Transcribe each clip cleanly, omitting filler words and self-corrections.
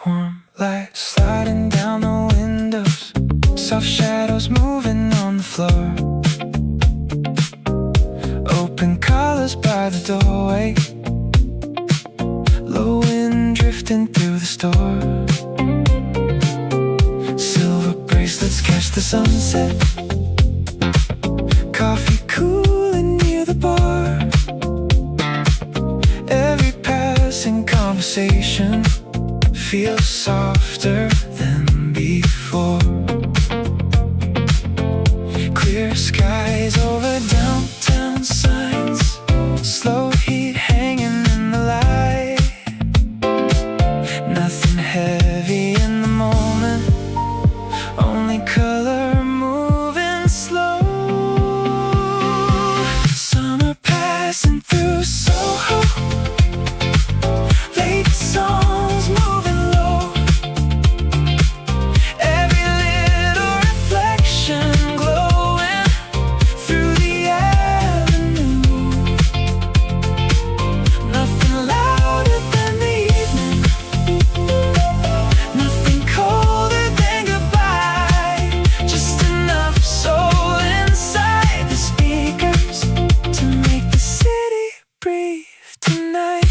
Warm light sliding down the windows, soft shadows moving on the floor, open colors by the doorway, low wind drifting through the store, silver bracelets catch the sunset, coffee cooling near the bar, every passing conversation feels softer than before. Clear skies over downtown signs, slow heat hanging in the light, nothing heavy in the moment, only color moving slow. Summer passing through Soho, late songs moving low, every little reflection glowing through the avenue. Nothing louder than the evening, nothing colder than goodbye, just enough soul inside the speakers to make the city breathe tonight.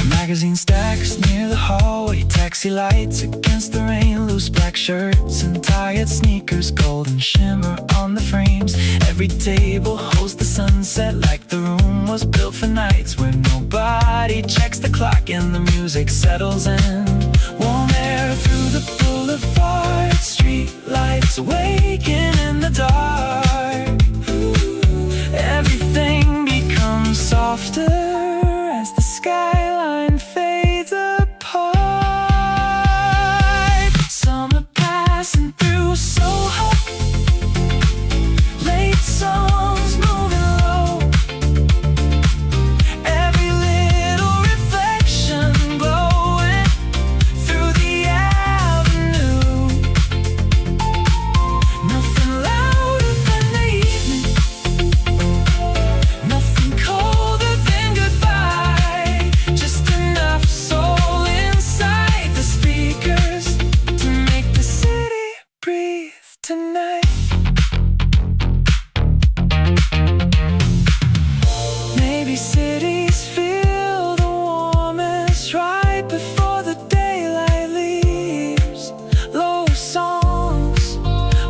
Magazine stacks near the hallway, taxi lights against the rain, loose black shirts and tired sneakers, golden shimmer on the frames. Every table holds the sunset like the room was built for nights where nobody checks the clock and the music settles in. Warm air through the boulevard, street lights awaken in the dark. Everything becomes softer as the skyline fades apart. Summer passing through Soho, late songs moving low, every little reflection glowing through the avenue. Nothing louder than the evening, nothing colder than goodbye, just enough soul inside the speakers to make the city breathe tonight. Maybe cities feel the warmest right before the daylight leaves. Low songs,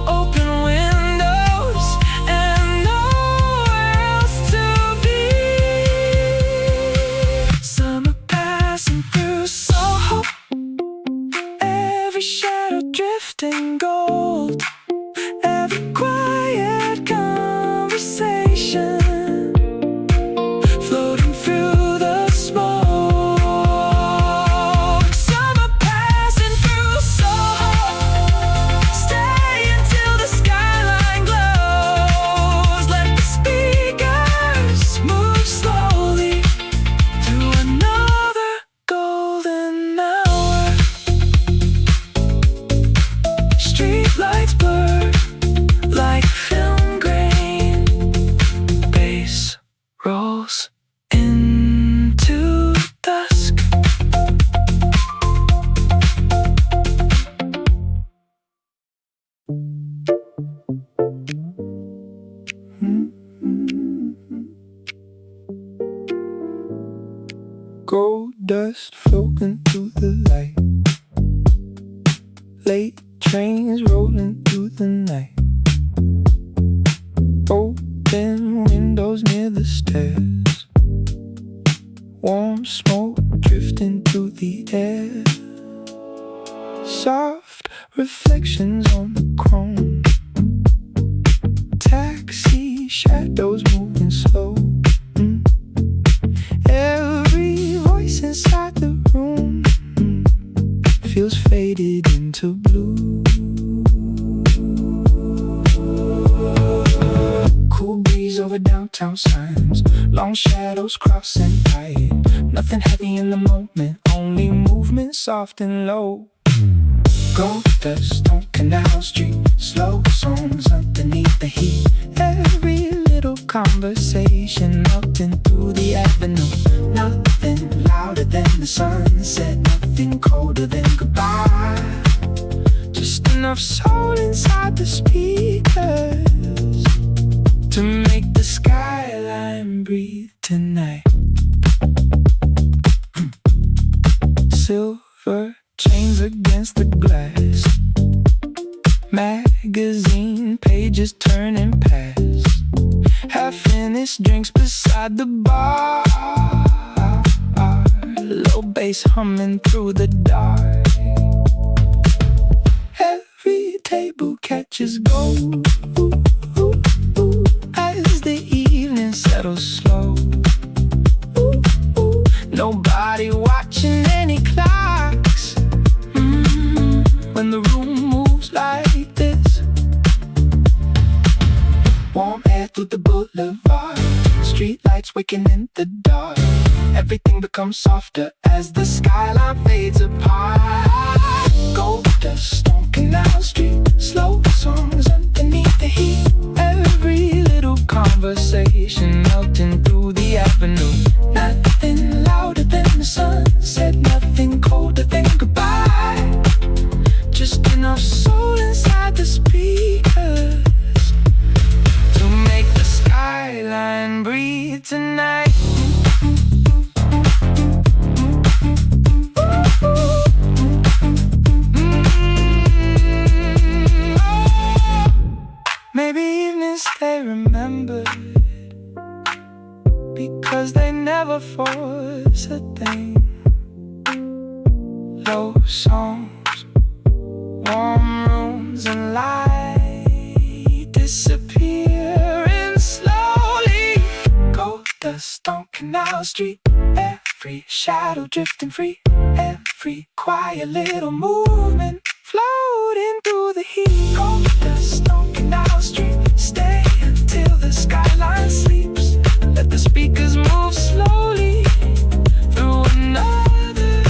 open windows, and nowhere else to be. Summer passing through Soho, every shadow drifting gold, every quiet conversation floating through the smoke. Summer passing through Soho, stay until the skyline glows. Let the speakers move slowly through another golden hour. Street lights blur like film grain, bass rolls into dusk. Gold dust floating through the light, late trains rolling through the night, open windows near the stairs, warm smoke drifting through the air, soft reflections on the chrome, taxi shadows moving slow. Every voice inside the room feels faded into blue. Cool breeze over downtown signs, long shadows crossing by. Nothing heavy in the moment, only movement soft and low. Gold dust on Canal Street, slow songs underneath the heat. Every little conversation melting through the avenue. Nothing louder than the sunset, nothing colder than goodbye. Just enough soul inside the speakers to make the skyline breathe tonight. Silver chains against the glass, magazine pages turning past, half-finished drinks beside the bar, low bass humming through the dark. Every table catches gold as the evening settles slow. Nobody watching any clocks when the room moves like this. Warm air through the boulevard, street lights waking in the dark. Everything becomes softer as the skyline fades apart. Gold dust on Canal Street, slow songs underneath the heat. Every little conversation melting through the avenue. Nothing louder than the sunset, nothing colder than goodbye. Just enough soul inside the speakers to make the skyline breathe tonight. Maybe evenings stay remembered because they never force a thing. Low songs, warm rooms, and light disappearing slowly. Gold dust on Canal Street, every shadow drifting free, every quiet little movement floating through the heat. Gold dust on Canal Street, stay until the skyline sleeps. Let the speakers move slowly through another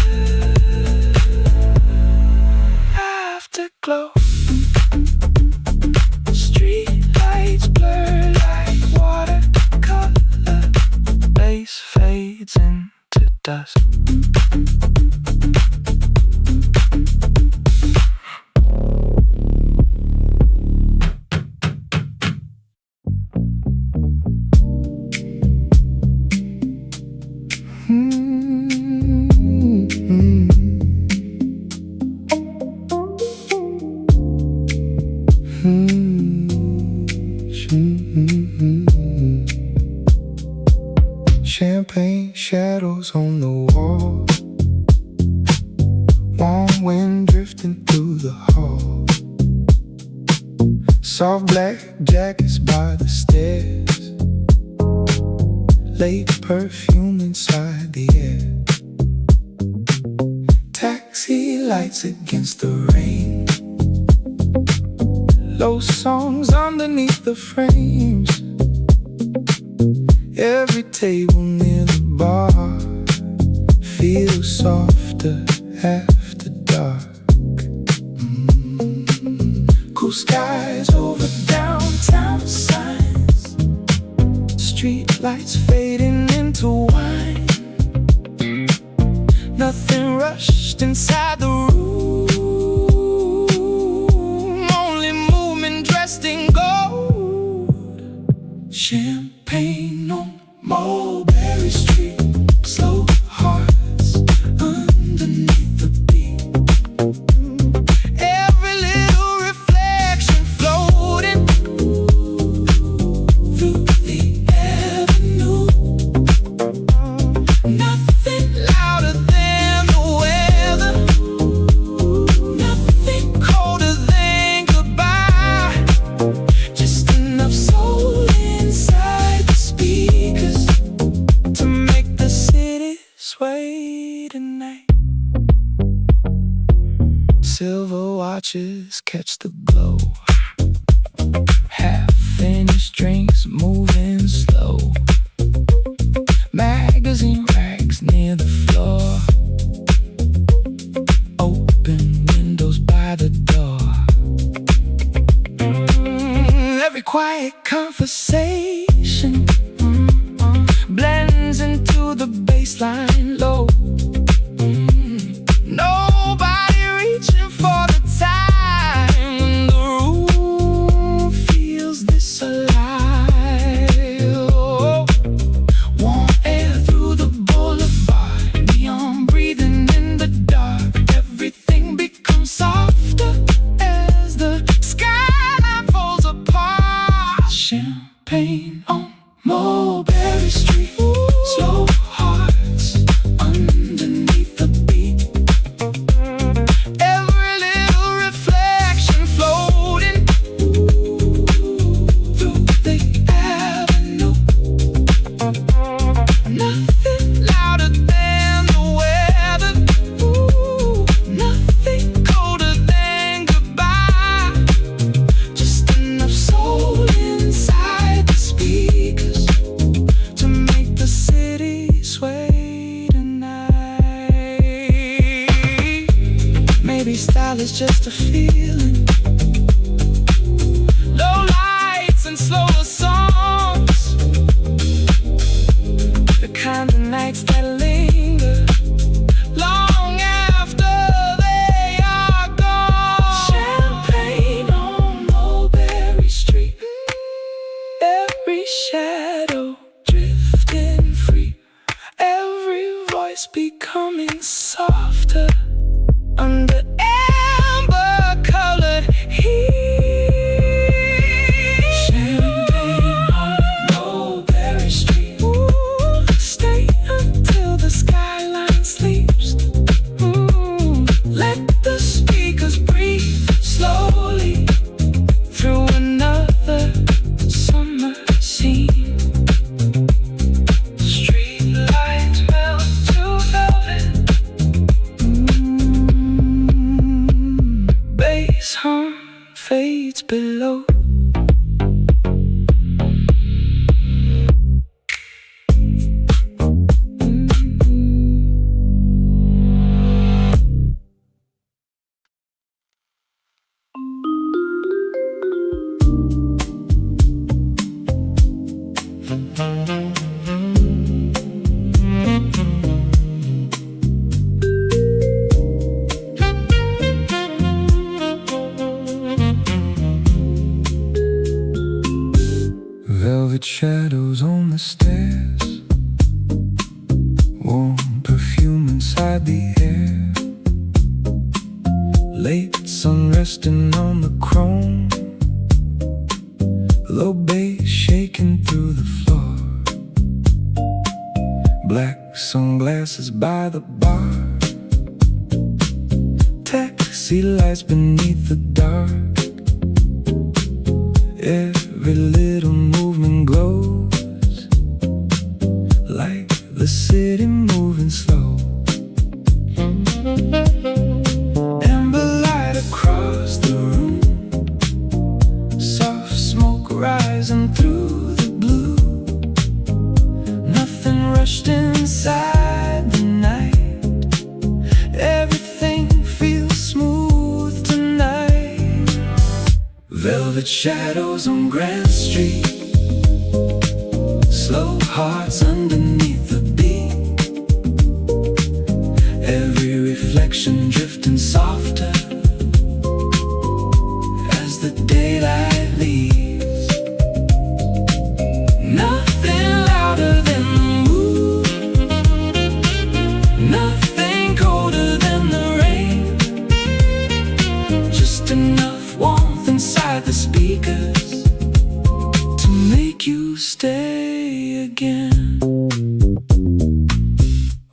afterglow. Street lights blur like watercolor, bass fades into dust. Champagne shadows on the wall, warm wind drifting through the hall, soft black jackets by the stairs, late perfume inside the air, taxi lights against the rain, low songs underneath the frames. Every table near the bar feels softer after dark. Cool skies over downtown signs, street lights fading into wine. Nothing rushed inside the room, only movement dressed in gold. Champagne on Mulberry Street, slow hearts underneath the beat. Every little reflection floating through the avenue. Nothing louder than the weather, nothing colder than goodbye. Just enough soul inside the speakers to make the city sway tonight. Silver watches catch the glow, half-finished drinks moving slow, magazine racks near the floor, open windows by the door. Every quiet conversation blends into the baseline low. Every style is just a feeling. Low lights and slower songs, the kind of nights that linger long after they are gone. Champagne on Mulberry Street, every shadow drifting free, every voice becoming softer under amber-colored heat. Champagne on Mulberry Street. Ooh, stay until the skyline sleeps. Let the speakers breathe slowly through another summer scene. Street lights melt to velvet. Bass hum fades below. Velvet shadows on the stairs, warm perfume inside the air, late sun resting on the chrome, low bass shaking through the floor, black sunglasses by the bar, taxi lights beneath the dark. Every little movement glows like the city moving slow. Amber light across the room, soft smoke rising through the blue. Nothing rushed inside the night, everything feels smooth tonight. Velvet shadows on Grand Street, slow hearts underneath the beat, every reflection drifting softer as the daylight leaves. Nothing louder than the moon, nothing colder than the rain, just enough warmth inside the speakers to make you stay again.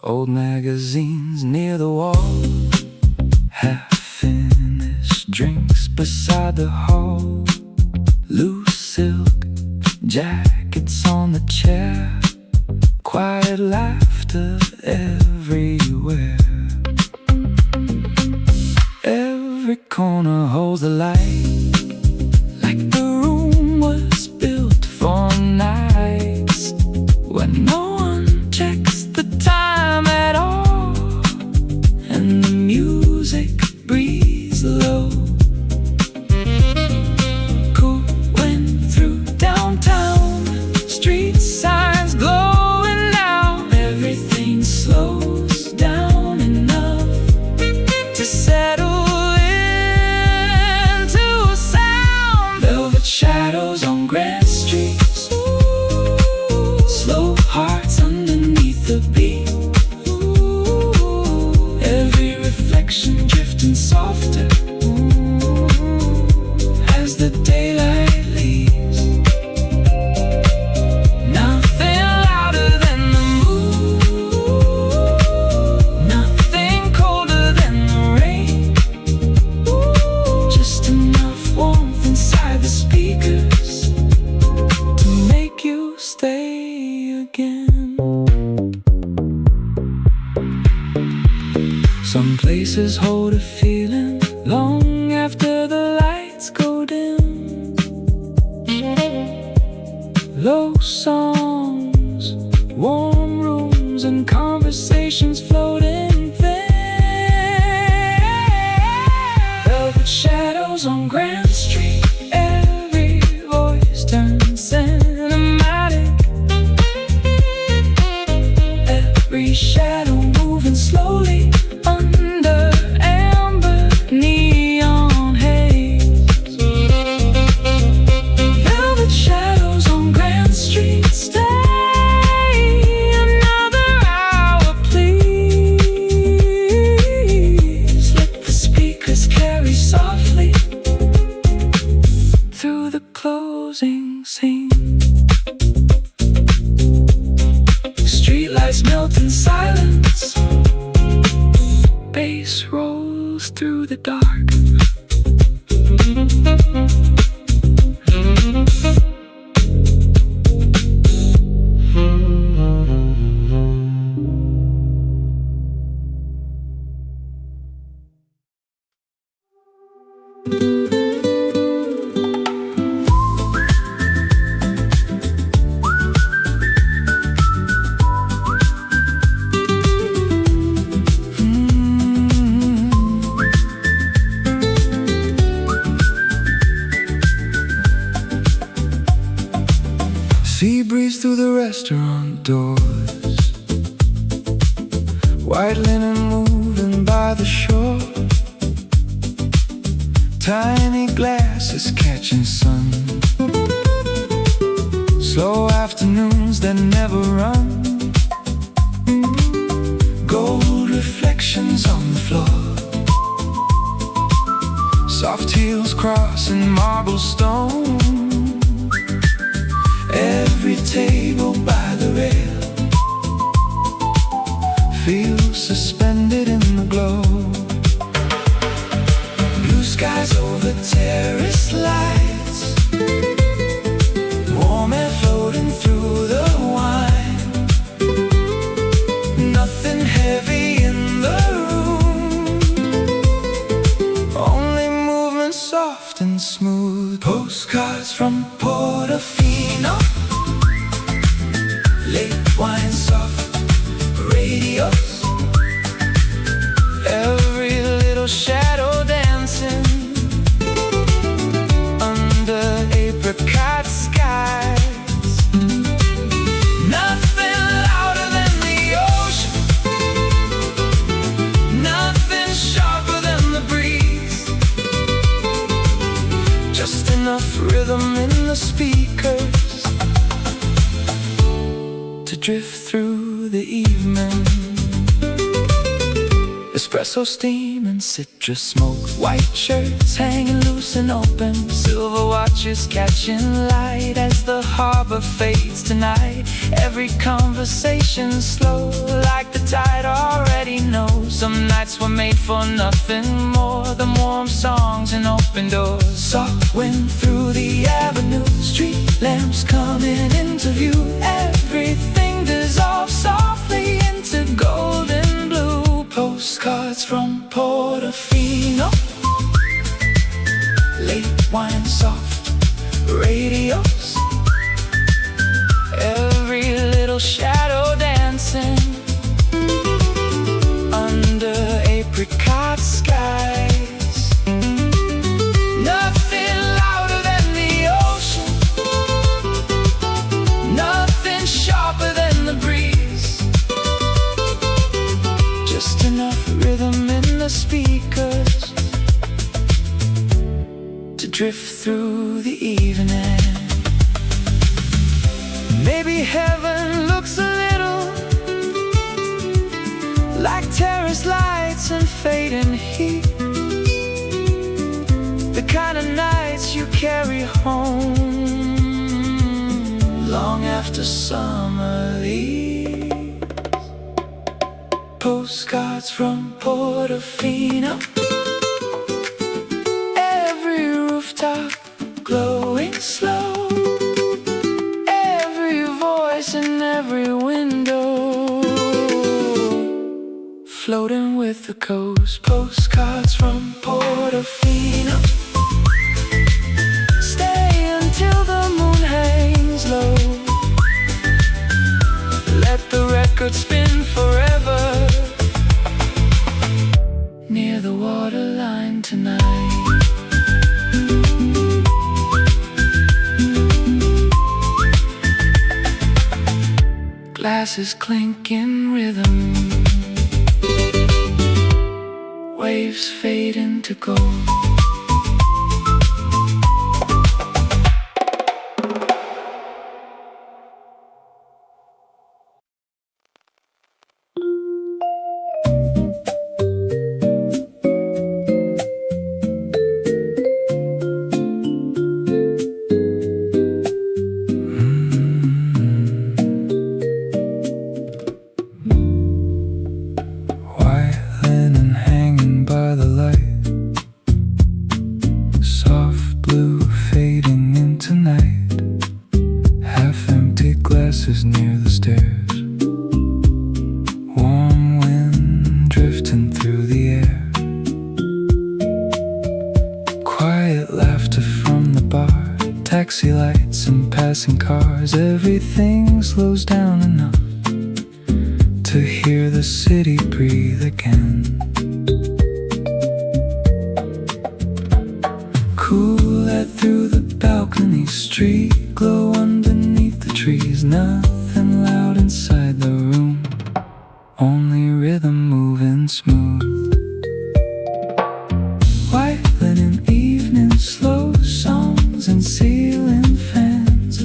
Old magazines near the wall, half-finished drinks beside the hall, loose silk jackets on the chair, quiet laughter everywhere. Every corner holds a light, like the room was built for nights when no one checks the time at all, and the music breathes low. Cool wind through downtown, street signs glowing now. Everything slows down enough to settle into a sound. Velvet shadows on Grand Street, slow hearts underneath the beat, every reflection drifting softer as the daylight leaves. Nothing louder than the moon, nothing colder than the rain, just enough warmth inside the speakers to make you stay again. Some places hold a feeling long after the lights go dim. Low songs, warm rooms, and conversations floating there. shadow moving slowly under amber neon haze. Velvet shadows on Grand Street. Stay another hour, please. Let the speakers carry softly through the closing scene. Streetlights melt in silence. Bass rolls through the dark. Sea breeze through the restaurant doors. White linen moving by the shore. Tiny glasses catching sun. Slow afternoons that never run. Gold reflections on the floor. Soft heels crossing marble stone. Every table by the rail feels suspended in the glow. Blue skies over terrace lights. Warm air floating through the wine. Nothing heavy in the room. Only movement soft and smooth. Postcards from Portofino. Late wine soft radios. Every little shadow dancing under apricot skies. Nothing louder than the ocean. Nothing sharper than the breeze. Just enough rhythm in the speakers to drift through the evening. Espresso steam and citrus smoke. White shirts hanging loose and open. Silver watches catching light as the harbor fades tonight. Every conversation slow, like the tide already knows. Some nights were made for nothing more than warm songs and open doors. Soft wind through the avenue. Street lamps coming into view. Everything dissolves softly into golden blue. Postcards from Portofino. Late wine soft radios. Every little shadow dancing under apricot skies. Nothing louder than the ocean. Nothing sharper than the breeze. Just enough rhythm in the speakers to drift through the evening. Maybe heaven looks a little like terrace lights and fading heat. The kind of nights you carry home long after summer leaves. Postcards from Portofino. Every rooftop glowing slow. Every voice in every window floating with the coast. Postcards from Portofino. Stay until the moon hangs low. Let the record spin forever near the waterline tonight. Glasses clink in rhythm. waves fade into gold. Near the stairs, warm wind drifting through the air, quiet laughter from the bar, taxi lights and passing cars. Everything slows down enough to hear the city breathe again. Cool air through the balcony, street glow underneath the trees. Nothing loud inside the room, only rhythm moving smooth. White linen evening, slow songs and ceiling fans.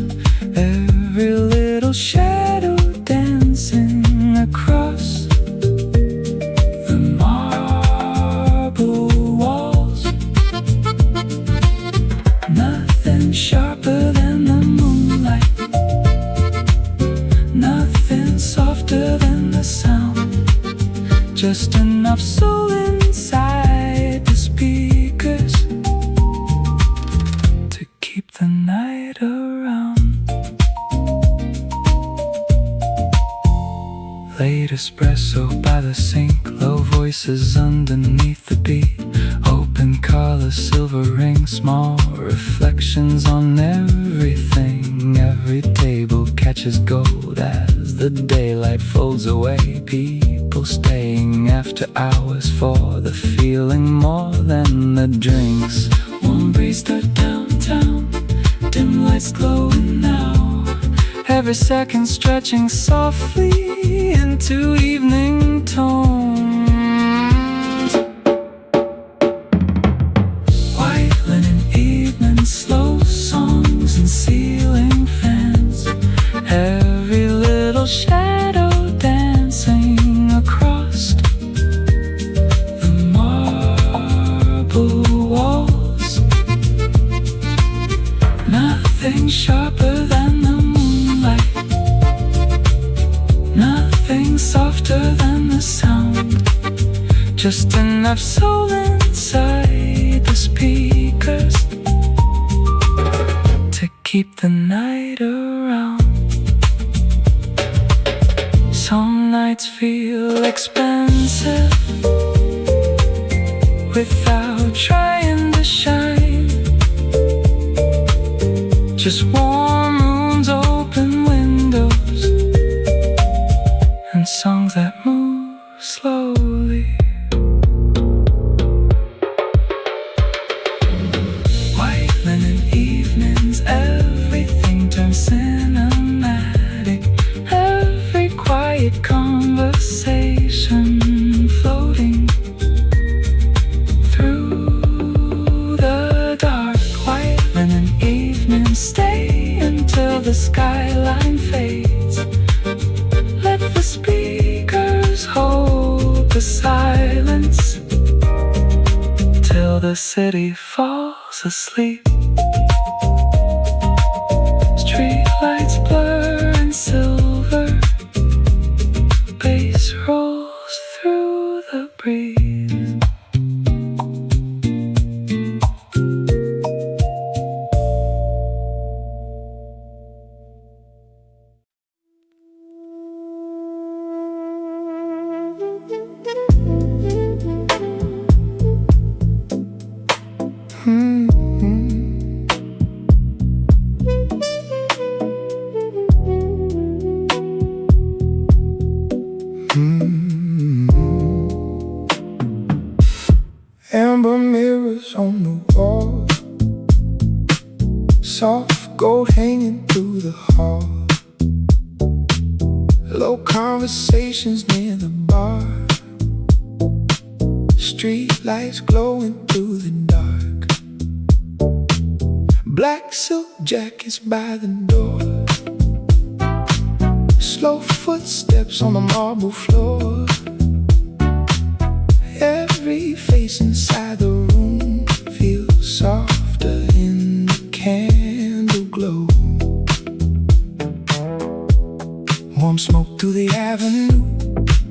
Every little shadow dancing across the marble walls. Nothing sharper than the moonlight, nothing softer than the sound. Just enough soul inside the speakers to keep the night around. Late espresso by the sink, low voices underneath the beat. Open color, silver ring, small reflections on everything. Every table catches gold as the daylight folds away. People staying after hours for the feeling more than the drinks. Warm breeze through downtown, dim lights glowing now. Every second stretching softly into evening tones. White linen evening, slow songs and ceiling fans. Every little shadow dancing across the marble walls. Nothing sharper than the moonlight, nothing softer than the sound. Just enough soul inside the speakers to keep the night around. Some nights feel expensive without trying to shine. Just warm rooms, open windows, and songs that move slowly. White linen evenings, everything turns cinematic. Every quiet conversation floating through the dark. White linen evenings, stay until the skyline fades. Let the speakers hold the silence till the city falls asleep. Street lights blur and silver bass rolls through the breeze. Amber mirrors on the wall, soft gold hanging through the hall. Low conversations near the bar. street lights glowing through the dark. Black silk jackets by the door. Slow footsteps on the marble floor. Every face inside the room feels softer in the candle glow. Warm smoke through the avenue.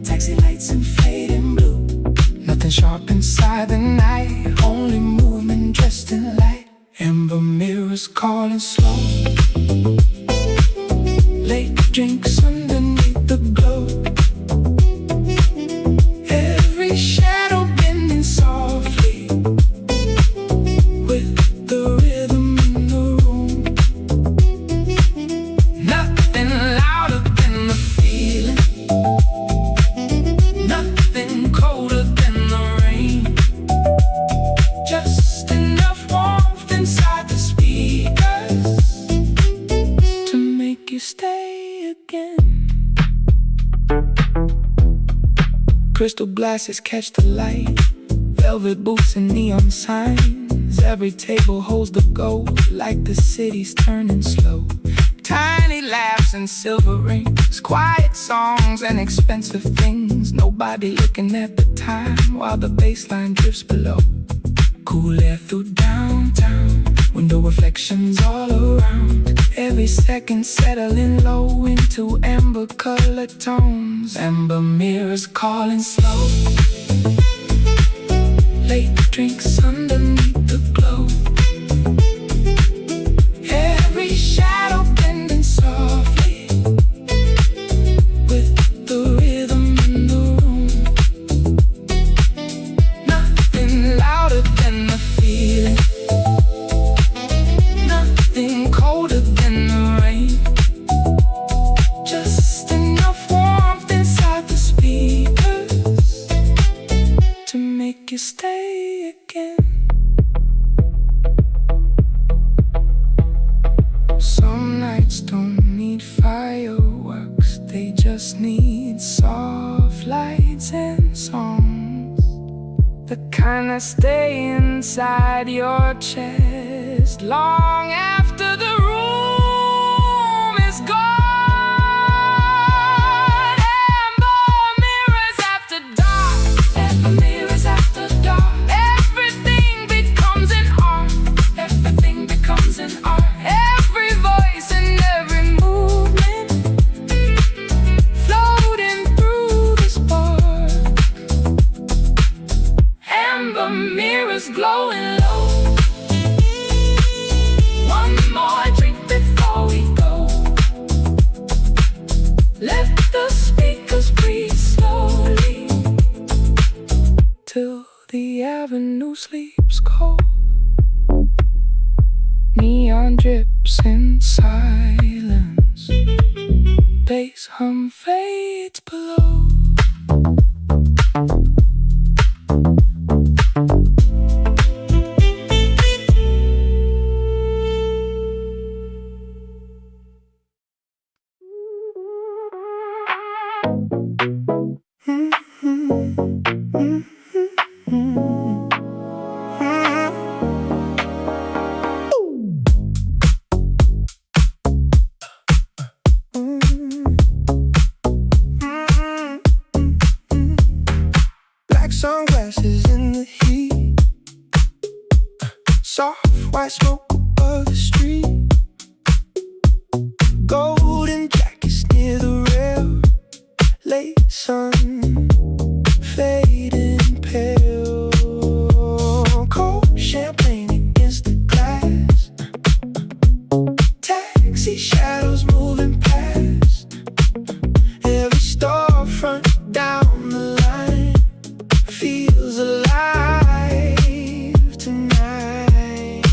Taxi lights and fading blue. Nothing sharp inside the night. Only movement dressed in light. Amber mirrors calling slow. Late drinks underneath the glow. Every shadow bending softly with the rhythm in the room. Nothing louder than the feeling. Nothing colder than the rain. Just enough warmth inside the speakers to make you stay again. Crystal glasses catch the light. Velvet boots and neon signs. Every table holds the gold, like the city's turning slow. Tiny laughs and silver rings. Quiet songs and expensive things. Nobody looking at the time while the bassline drifts below. Cool air through downtown. Window reflections all around. Every second settling low into amber color tones. Amber mirrors calling slow. Late drinks underneath the glow. Every shadow bending softly with the rhythm in the room. Nothing louder than the feeling. Nothing colder than the rain. Just enough warmth inside the speakers to make you stay again. Some nights don't need fireworks. They just need soft lights and songs. The kind that stay inside your chest long after the room is gone. Amber mirrors after dark. Amber mirrors after dark. Everything becomes an art. Everything becomes an art. Every voice and every movement floating through the spark. Amber mirrors glowing low. One more drink before we go. Let the speakers breathe slowly till the avenue sleeps cold. Neon drips in silence. Bass hum fades below. Black sunglasses in the heat. Soft white smoke above the street. Golden jackets near the rail. Late sun fading pale. Cold champagne against the glass. Taxi shadows moving past. Every storefront down the line feels alive tonight.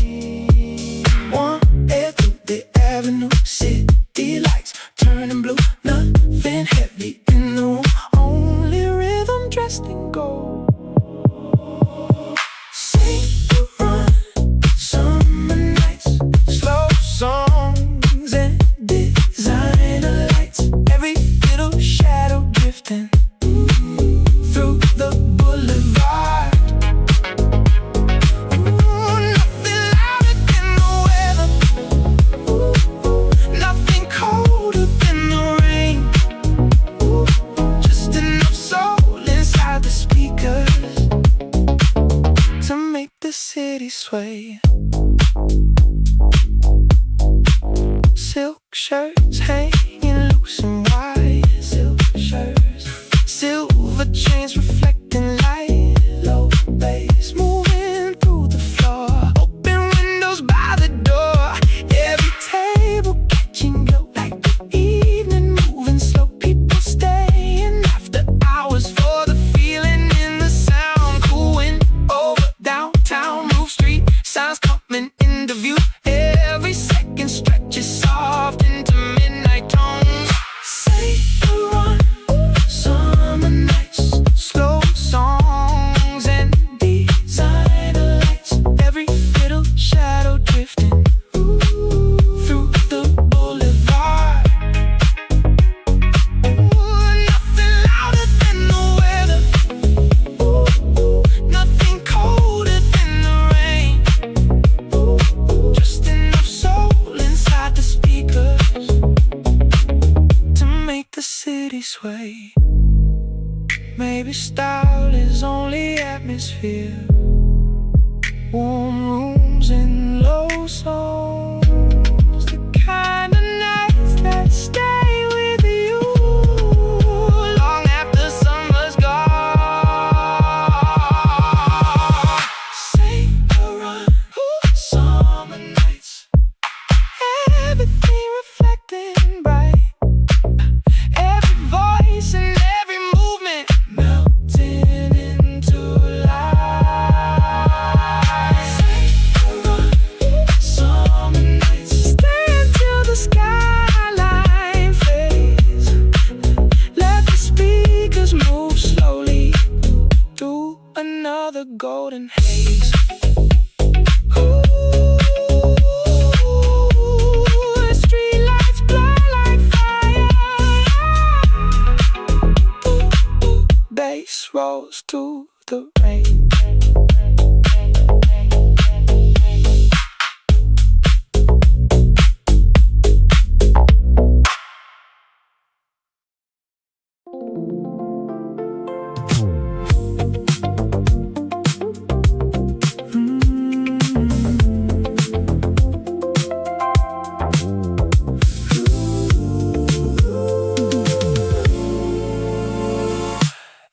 Warm air through the avenue. City lights turning blue. Nothing heavy in the room. Only rhythm dressed in gold. Saffron summer nights. Slow songs and designer lights. Every little shadow drifting through the boulevard. city sway. Silk shirts hanging loose and wide. Silk shirts, silver chains reflecting light. Low bass moving through the floor. Open windows by the door. Every table catching glow like the evening moving slow. People staying after hours for the feeling in the sound. Cooling over downtown Roof Street. Sounds coming into view. Every second stretches soft into midnight tones. Say a run, summer nights, slow songs and designer lights. Every little shadow drifting through the boulevard. Nothing louder than the weather. Nothing colder than the rain. Just enough soul inside the speakers to make the city sway. Maybe style is only atmosphere. Warm rooms and low songs. The kind of nights that stay with you long after summer's gone. Say a run, summer nights. Everything reflecting bright. Every voice and every movement melting into light. Say a run, summer nights. Stay until the skyline fades. Let the speakers move slowly through another golden haze. Streetlights blow like fire. Bass rolls through the rain.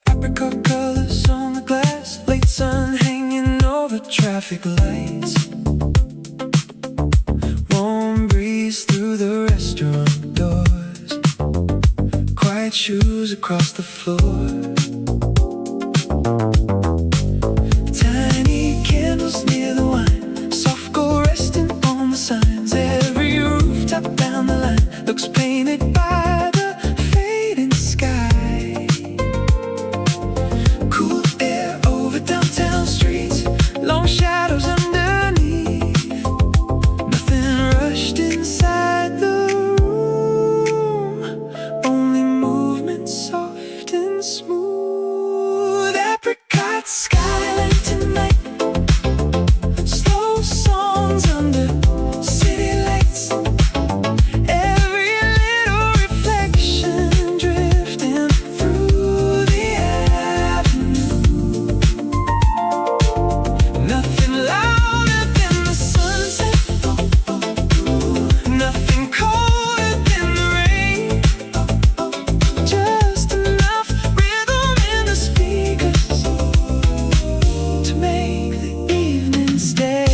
Apricot colors on the glass, late sun hanging over traffic lights. Warm breeze through the restaurant doors. Quiet shoes across the floor. Tiny candles near the wine. Soft glow resting on the signs. Every rooftop down the line looks painted by the fading sky. Cool air over downtown streets. Long shadows underneath. Nothing rushed inside the room. Only movement soft and smooth. Apricot skyline tonight. Slow songs under city lights. Every little reflection drifting through the avenue. Nothing louder than the sunset. Nothing colder than the rain. Just enough rhythm in the speakers to make the evening stay.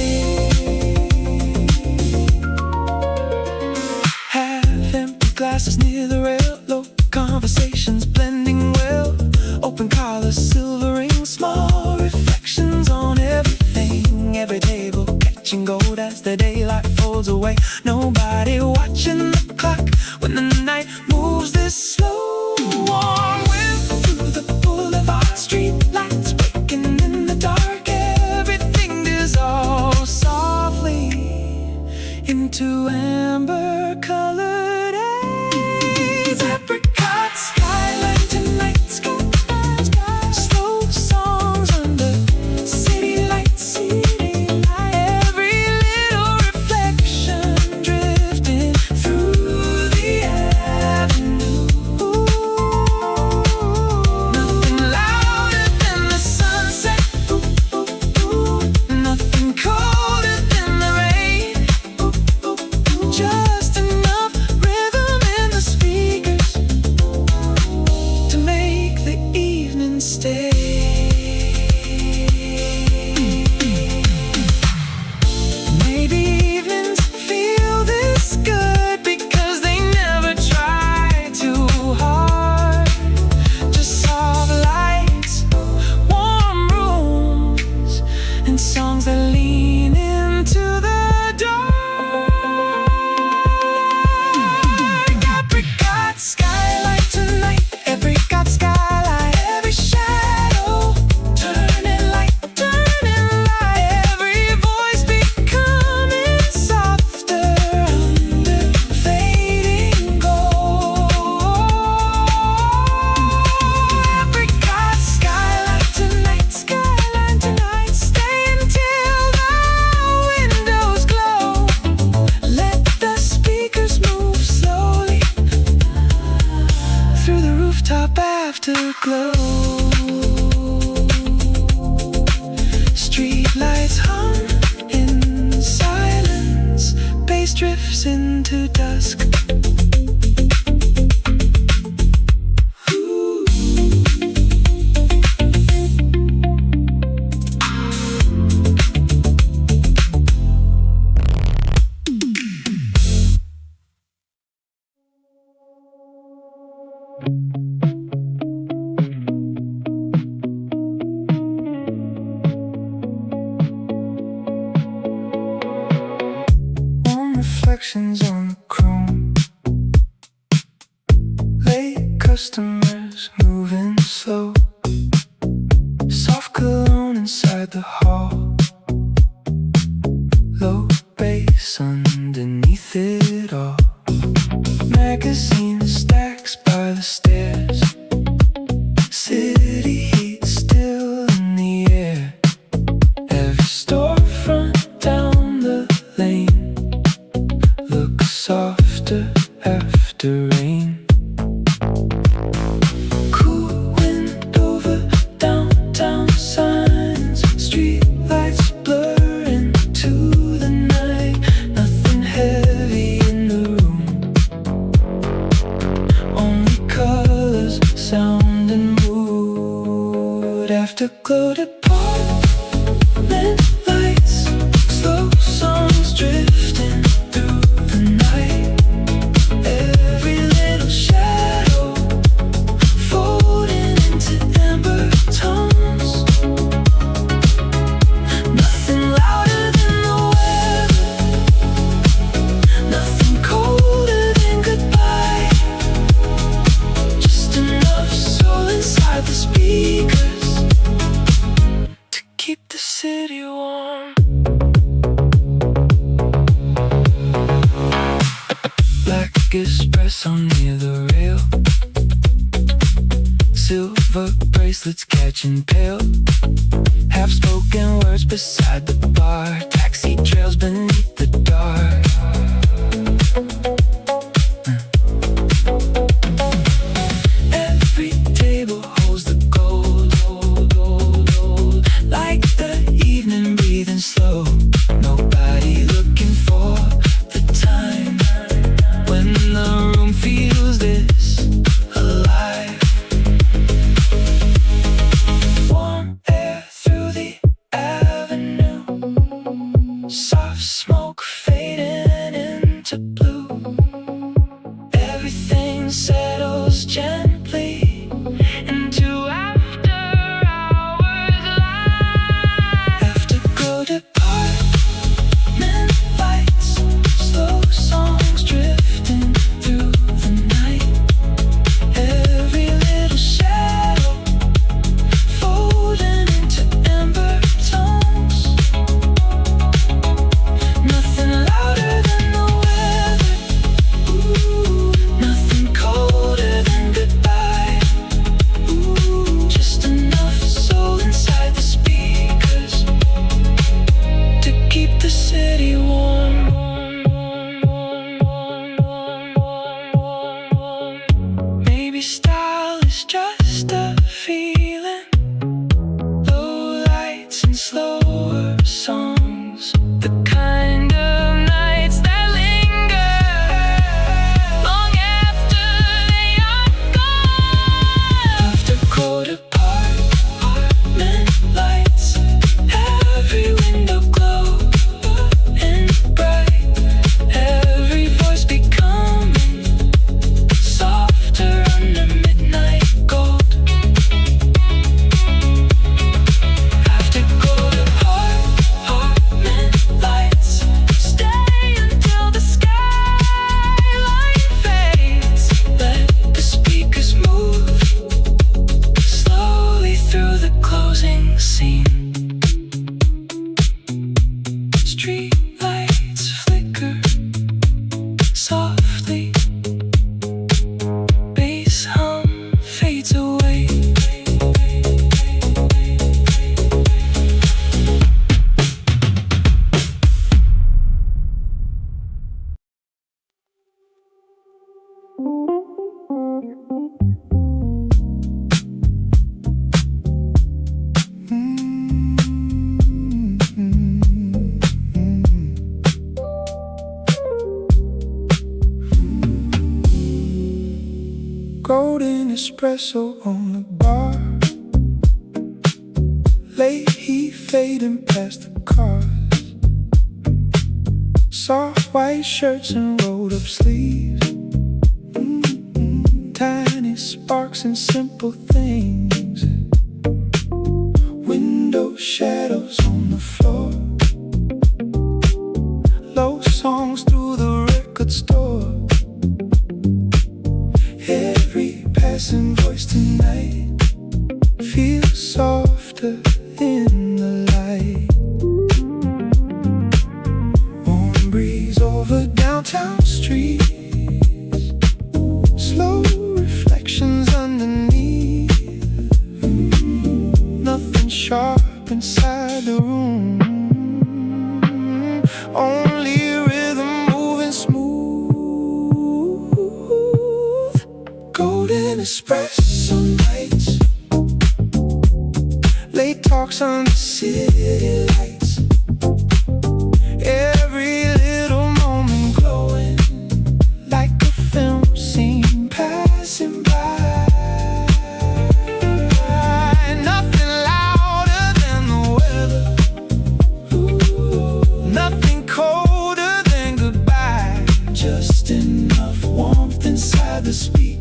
Half empty glasses near the rail. Low conversations blending well. Open collars silvering. Small reflections on everything. Every table catching gold as the daylight folds away. Nobody watching the clock when the night moves this slow. Warm wind through the boulevard. Street lights breaking in the dark. Everything dissolves softly into amber colored haze. Apricot skyline tonight. Slow songs under city lights. Every little reflection drifting songs that lean into the dark. Apricot skyline tonight, apricot skyline. Every shadow turning light, every voice becoming softer under fading gold. Apricot skyline tonight, stay until the windows glow. Let the speakers move slowly through the rooftop afterglow. Streetlights hum in silence, bass drifts into dusk. Warm reflections on the chrome, late customers moving slow, soft cologne inside the hall, low bass underneath it all. Magazine stacks by the stairs, city heat still in the air. Every storefront down the lane looks softer after rain. Cool wind over downtown signs, streetlights blur into the night. Nothing heavy in the room, only colors, sound and mood. Afterglow Department lights, slow songs drifting through the night. Every little shadow folding into amber tones. Nothing louder than the weather, nothing colder than goodbye. Just enough soul inside the speakers to keep the city warm. Black espresso near the rail, silver bracelets catching pale, half-spoken words beside the bar, taxi trails beneath the dark. Every table holds the gold, like the evening breathing slow. Nobody looking for the time when the room feels this alive. Warm air through the avenue, soft smoke fading closing the scene. Street lights flicker softly. Bass hum fades away. Golden espresso on the bar. Late heat fading past the cars. Soft white shirts and rolled up sleeves. Tiny sparks and simple things. Window shadows on the floor. Low songs through the record store. Every passing voice tonight feels softer in the light. Warm breeze over downtown streets. Slow reflections underneath. Nothing sharp inside the room. Only rhythm moving smooth. Golden espresso nights. Late talks under city lights. Every little moment glowing like a film scene passing by. Nothing louder than the weather. Ooh, nothing colder than goodbye. Just enough warmth inside the speakers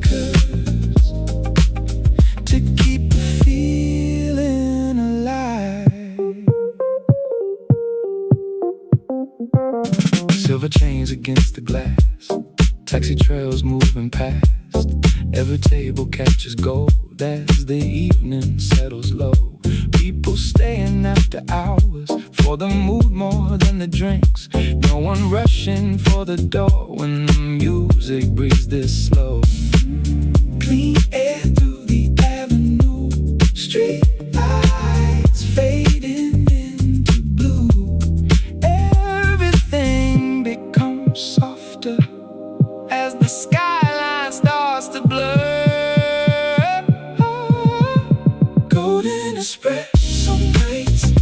to keep the feeling alive. Silver chains against the glass. Taxi trails moving past. Every table catches gold as the evening settles low. People staying after hours for the mood more than the drinks. No one rushing for the door when the music breathes this slow. Clean air through the avenue. Street lights fading into blue. Everything becomes softer as the skyline starts to blur. Golden espresso nights.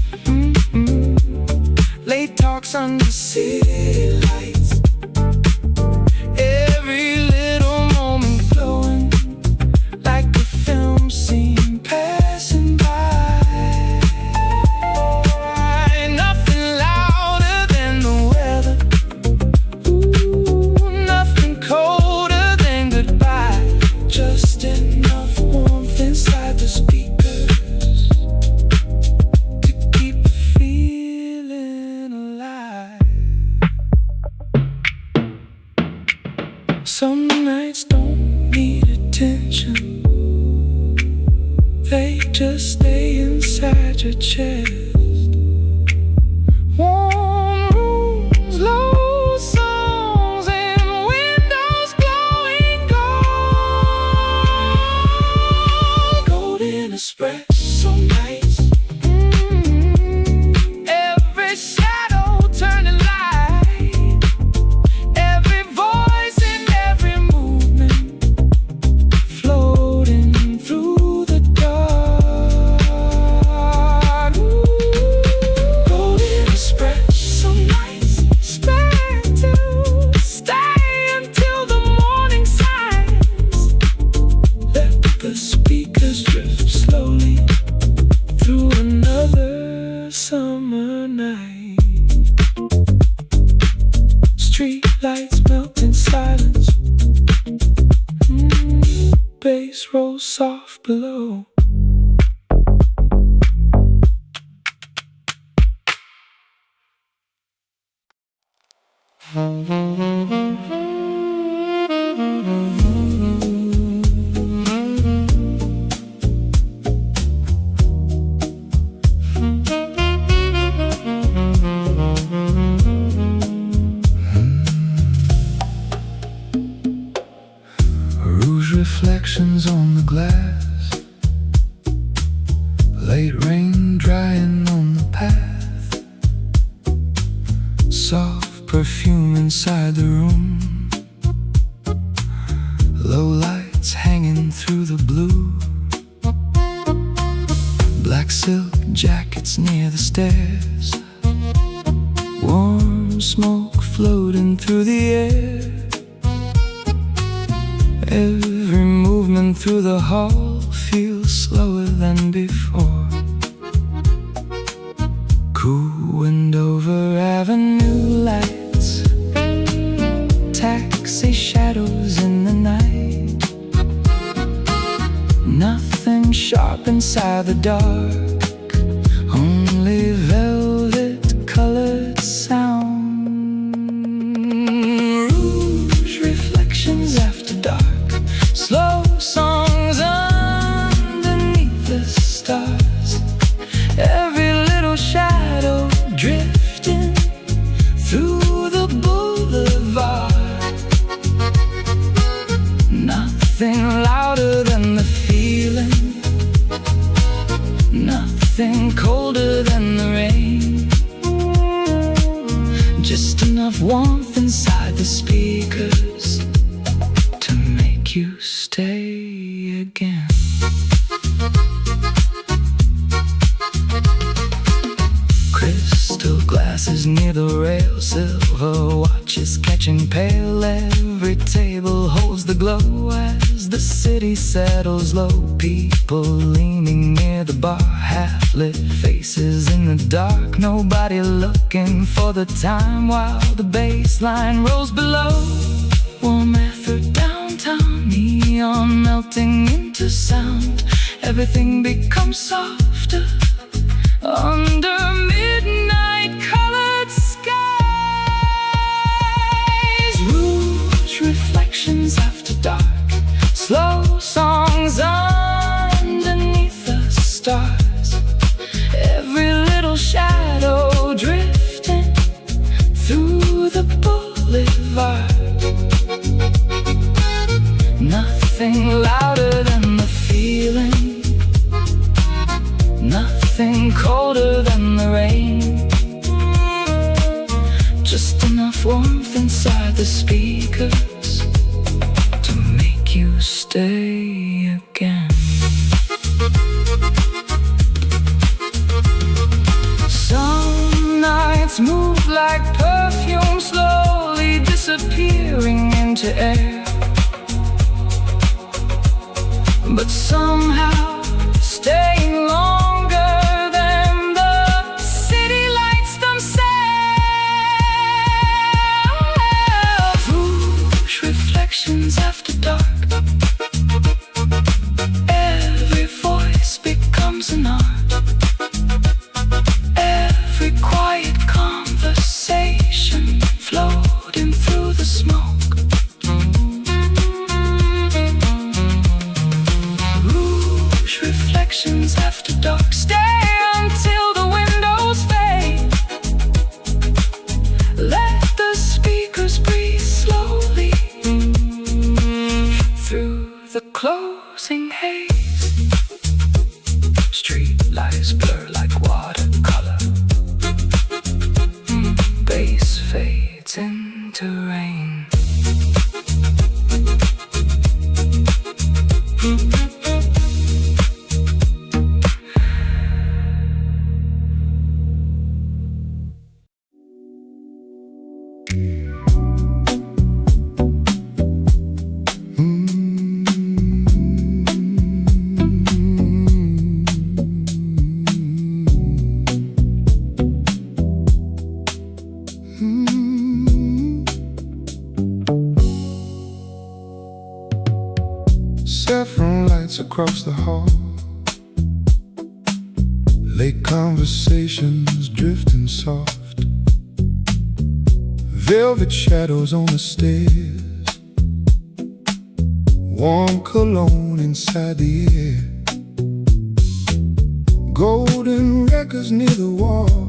Late talks under city lights. Every little moment glowing like a film scene passing by. Nothing louder than the weather. Ooh, nothing colder than goodbye. Just enough warmth inside the speakers to keep the feeling alive. Some nights don't need attention. They just stay inside your chest. Warm rooms, low songs, and windows glowing gold. Golden espresso nights. Every shadow turning light. Every voice and every movement floating through the dark. Ooh. Golden espresso nights. Expect to stay until the morning signs. Let the speakers drift slowly through another summer night. Street lights melt in silence. Bass rolls soft below. inside the room. Low lights hanging through the blue. Black silk jackets near the stairs. Warm smoke floating through the air. Every movement through the hall feels slower than before. Cool wind over Avenue lights. Taxi shadows in the night. Nothing sharp inside the dark. Only velvet colored sound. Rouge reflections after dark. Slow songs underneath the stars. Every little shadow drifting through the boulevard. Nothing louder than the feeling. Nothing colder than the rain. Just enough warmth inside the speakers to make you stay again. Crystal glasses near the rail. Silver watches catching pale. Every table holds the glow as the city settles low. People leaning near the bar, half-lit faces in the dark. Nobody looking for the time while the bass line rolls below. Warm effort downtown, neon melting into sound. Everything becomes softer under midnight colored skies. Rouge reflections after dark. Slow songs underneath the stars. Every little shadow drifting through the boulevard. Nothing louder than the feeling. Nothing colder than the rain. Just enough warmth inside the speakers to make you stay again. Some nights move like perfume, slowly disappearing into air. But somehow staying longer than the city lights themselves. Rouge reflections after dark. Every voice becomes an art. Every quiet conversation floating through the smoke. Reflections after dark. Stay until the windows fade. Let the speakers breathe slowly through the closing haze. Street lights blur like watercolor. Bass fades into rain. Saffron lights across the hall. Late conversations drifting soft. Velvet shadows on the stairs. Warm cologne inside the air. Golden records near the wall.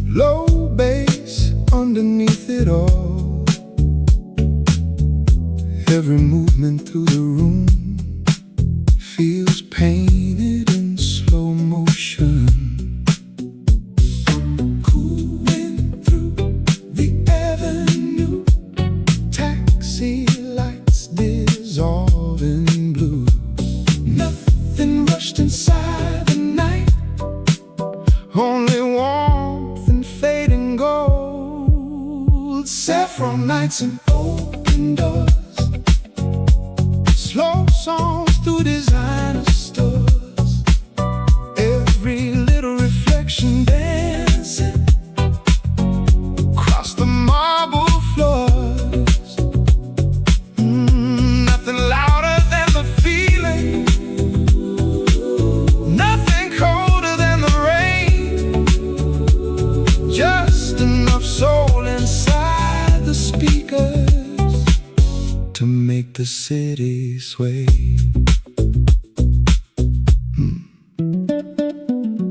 Low bass underneath it all. Every movement through the room feels painted in slow motion. Cool wind through the air. nights and open doors, slow songs through designer stores, every little reflection dancing across the marble floors. Nothing louder than the feeling, nothing colder than the rain, just enough soul inside the speakers to make the city sway.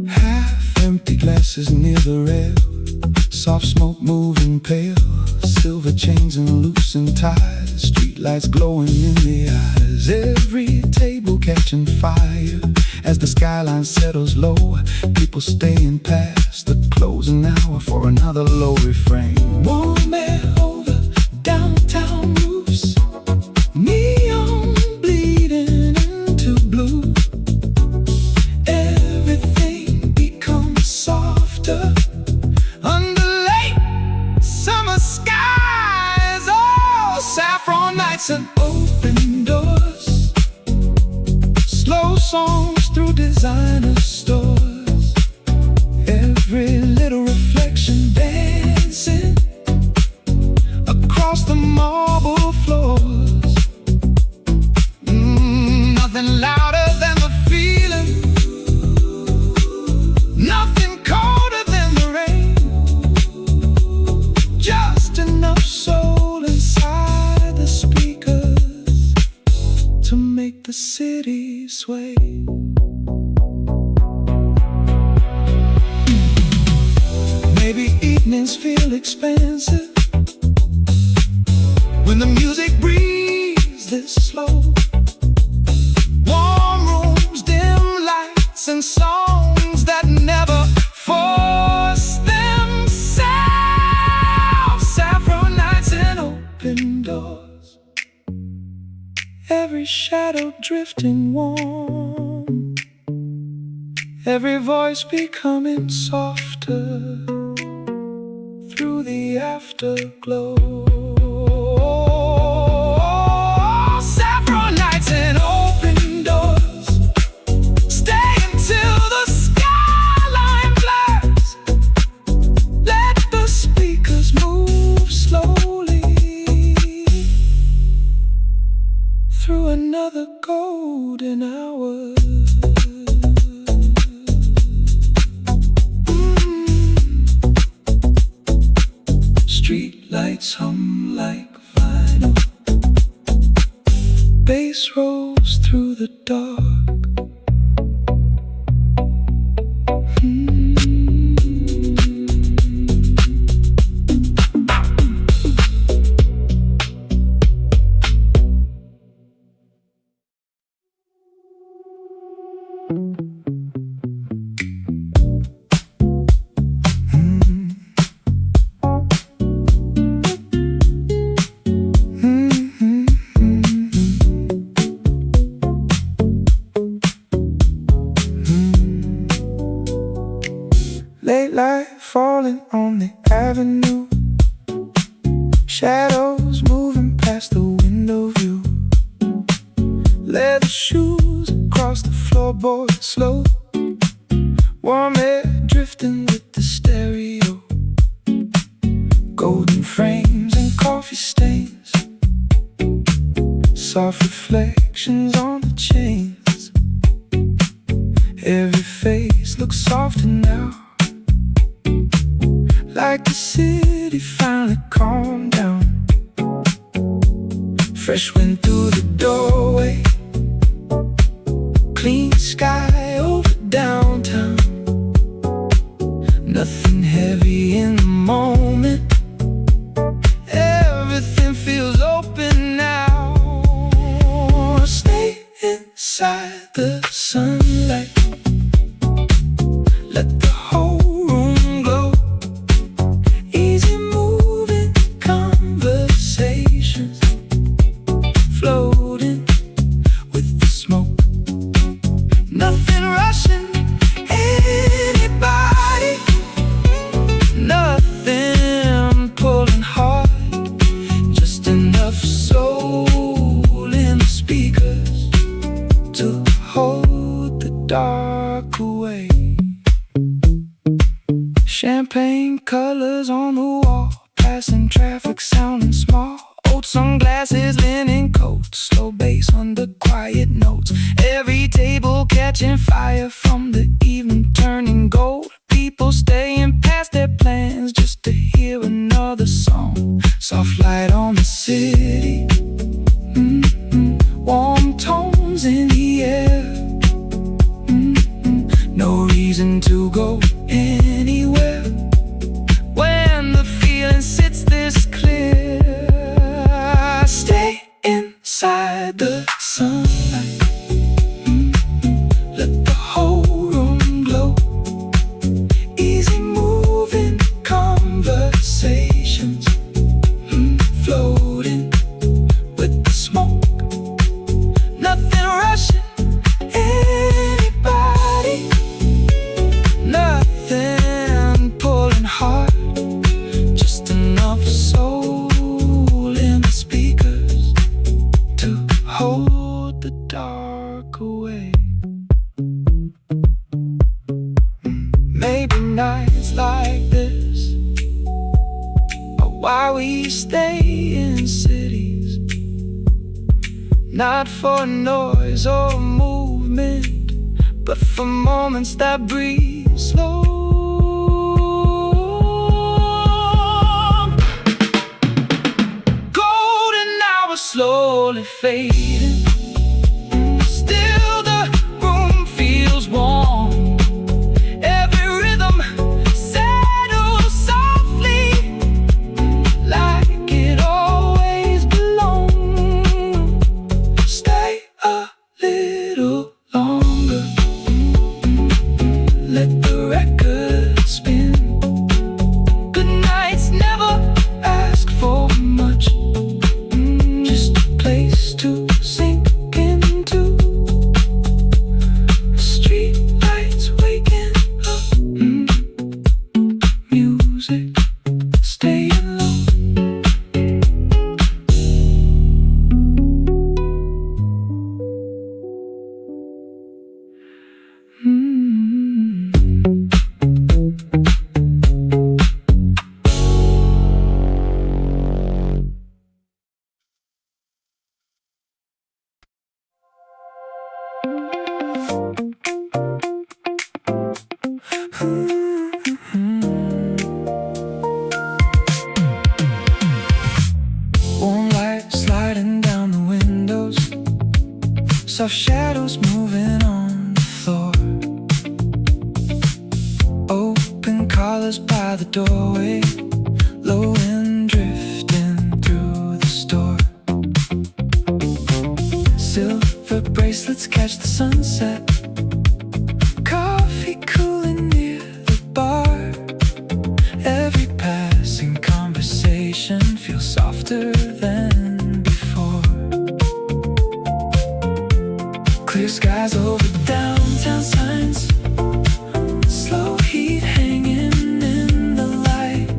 Half-empty glasses near the rail, soft smoke moving pale, silver chains and loosened ties, streetlights glowing in the eyes, every table catching fire as the skyline settles low, people staying past the closing hour for another low refrain. Warm air over downtown roofs, neon bleeding into blue, everything becomes softer under late summer skies. Oh, saffron nights and open doors, slow songs through designer stores, every little reflection dancing across the marble floors. Nothing louder than the feeling, nothing colder than the rain, just enough soul inside the speakers to make the city sway. Maybe evenings feel expensive when the music breathes this slow. Warm rooms, dim lights, and songs that never force themselves. Saffron nights and open doors, every shadow drifting warm, every voice becoming softer through the afterglow. Saffron nights and open doors, stay until the skyline blurs. Let the speakers move slowly through another golden hour. Street lights hum like vinyl, bass rolls through the dark. Late light falling on the avenue, shadows moving past the window view, leather shoes across the floorboard slow, warm air drifting with the stereo, golden frames and coffee stains, soft reflections on the chains, every face looks softer now, like the city finally calmed down. Fresh wind through the doorway, clean sky over downtown, nothing heavy in the moment, everything feels open now. Stay inside the sunlight, let the whole room glow, easy moving conversations floating with the smoke, nothing rushing anybody, nothing pulling hard, Champagne colors on the wall, passing traffic sounding small. Old sunglasses, linen coats, slow bass under quiet notes. Every table catching fire from the evening turning gold. People staying past their plans just to hear another song. Soft light on the city, warm tones in the air. No reason to go anywhere when the feeling sits this clear. Stay inside the sunlight, let the whole room glow. Easy moving conversations, floating with the smoke. Nothing rushing anybody, nothing pulling hard. Just enough soul in the speakers to hold the dark away. Maybe nights like this are why we stay in cities. Not for noise or movement, but for moments that breathe slow. Golden hours slowly fading, still the room feels warm. Every rhythm settles softly, like it always belonged. Stay a little longer, let the record spin. Good nights never ask for much, just a place to sink into. Street lights waking up, music staying low. Warm light sliding down the windows, soft shadows moving on the floor. Open collars by the doorway, low wind drifting through the store. Silver bracelets catch the sunset, coffee cooling near the bar. Every passing conversation feels softer than before. Clear skies over downtown signs, slow heat hanging in the light.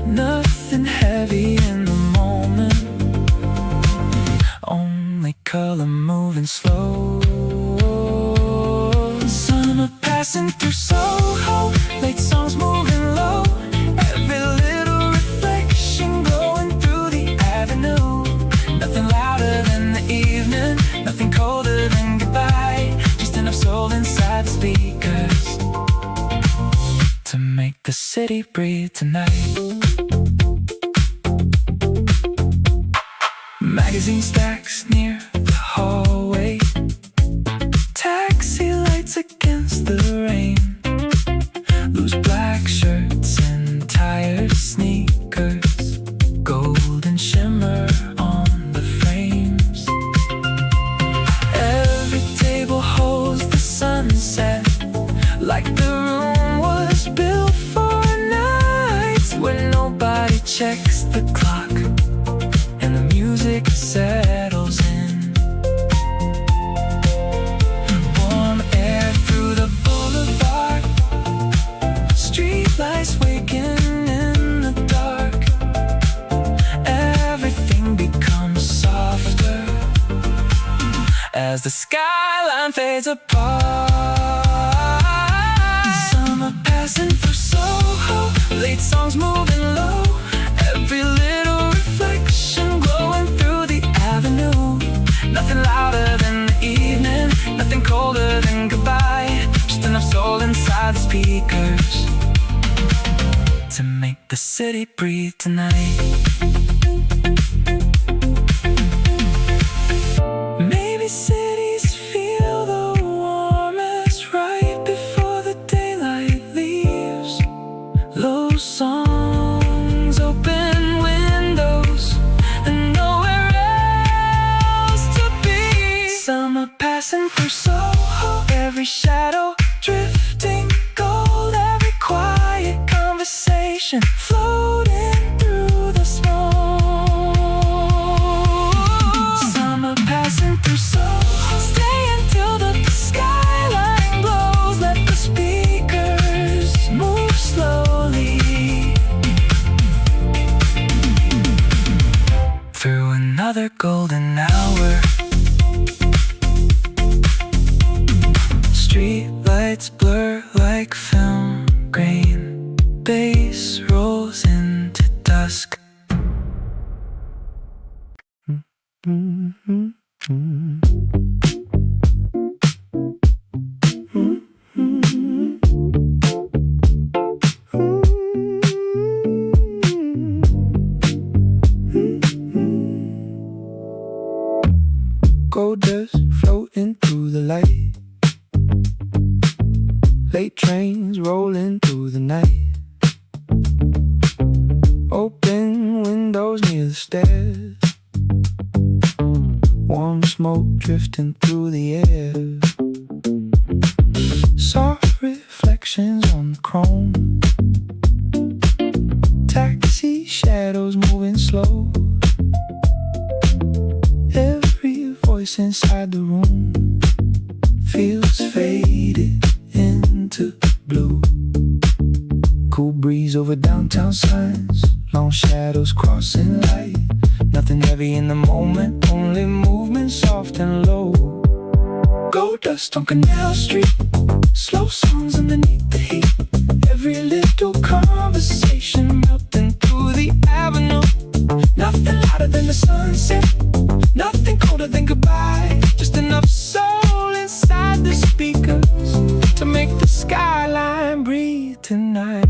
Nothing heavy in the moment, only color moving slow. Summer passing through Soho, late songs moving low. Every little reflection glowing through the avenue. Nothing louder than the evening, nothing colder than goodbye. Just enough soul inside the speakers to make the city breathe tonight. Magazine stacks near the hallway, taxi lights against the rain. Loose black shirts and tired sneakers, golden shimmer on the frames. Every table holds the sunset, like the room was built for nights where nobody checks the clock and the music settles in. Warm air through the boulevard, street lights waking in the dark. Everything becomes softer as the skyline fades apart. Summer passing through the city breathe tonight. Maybe cities feel the warmest right before the daylight leaves. Low songs, open windows, and nowhere else to be. Summer passing through Soho, every shadow drifting gold, every quiet conversation floating through the smoke. Summer passing through Soho, stay until the skyline glows. Let the speakers move slowly through another golden hour. Street lights blur like film grain, bass rolls into dusk. Gold dust floating through the light, late trains rolling through the night, open windows near the stairs, warm smoke drifting through the air, soft reflections on the chrome, taxi shadows moving slow, every voice inside the room feels faded into blue. Cool breeze over downtown signs, long shadows crossing light. Nothing heavy in the moment, only movement soft and low. Gold dust on Canal Street, slow songs underneath the heat. Every little conversation melting through the avenue. Nothing louder than the sunset, nothing colder than goodbye. Just enough soul inside the speakers to make the skyline breathe tonight.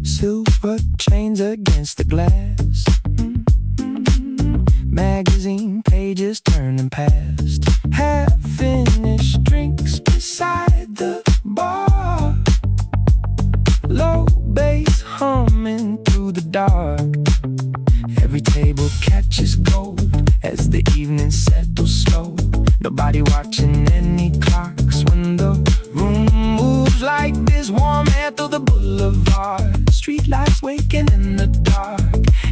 Silver chains against the glass, magazine pages turning past, half-finished drinks beside the bar, low bass humming through the dark. Every table catches gold as the evening settles slow. Nobody watching any clocks when the room moves like this. Warm air through the boulevard, street lights waking in the dark.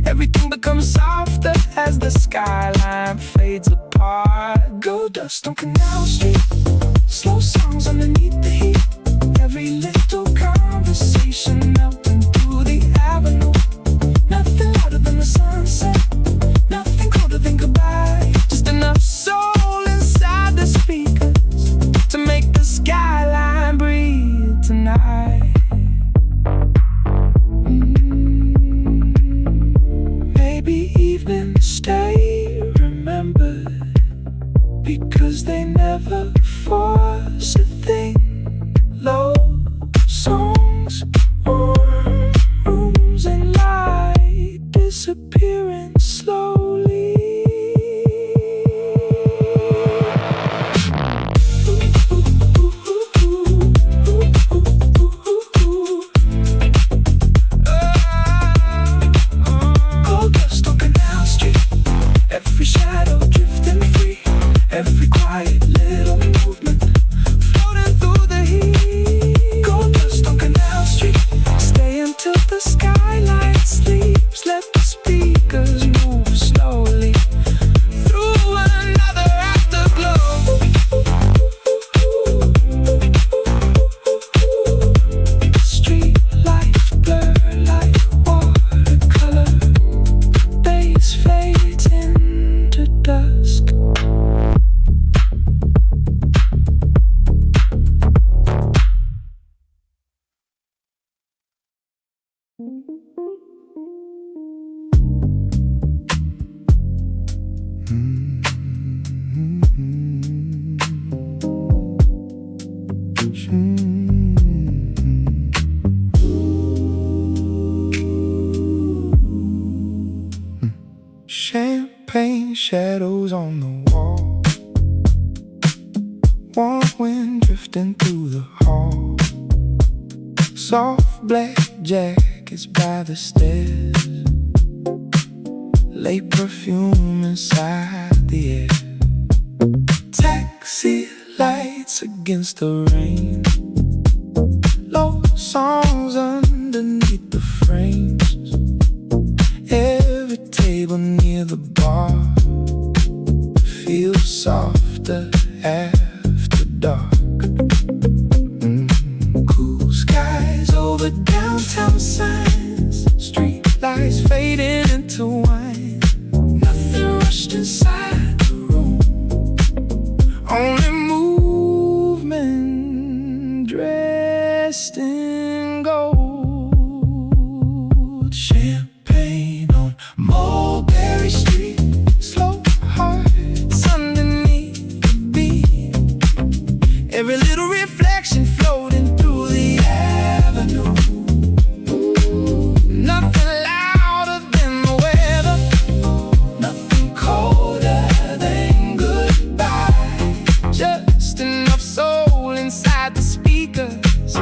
Everything becomes softer as the skyline fades apart. Gold dust on Canal Street, slow songs underneath the heat. Every little conversation melting through the avenue. Nothing louder than the sunset, nothing colder than goodbye. Just enough soul inside the speakers to make the skyline breathe tonight. Maybe evenings stay remembered because they never force a thing. Low songs, warm rooms, and light disappearing slowly. Gold dust on Canal Street, every shadow drifting free, every quiet little movement floating through drifting through the hall. Soft black jackets by the stairs, late perfume inside the air. Taxi lights against the rain, low songs underneath the frames. Every table near the bar feels softer after dark. Cool skies over downtown signs, street lights fading into wine. Nothing rushed inside the room, only movement dressed in gold. Champagne on Mulberry Street, slow hearts underneath the beat. Every little reflection floating through the avenue. Nothing louder than the weather, nothing colder than goodbye. Just enough soul inside the speakers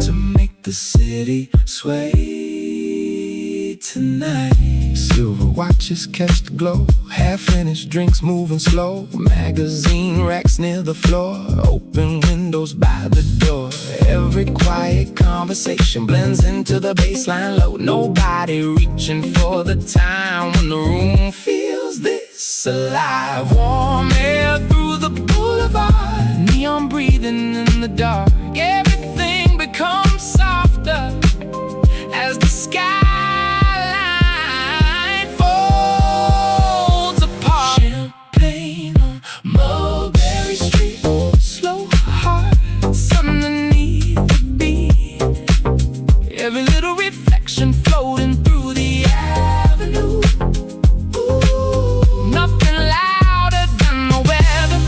to make the city sway tonight. Silver watches catch the glow, half-finished drinks moving slow. Magazine racks near the floor, open windows by the door. Every quiet conversation blends into the baseline low. Nobody reaching for the time when the room feels this alive. Warm air through the boulevard, neon breathing in the dark. Everything becomes softer as the skyline folds apart. Champagne on Mulberry Street, slow hearts underneath the beat. Every little reflection floating through the avenue. Ooh, nothing louder than the weather,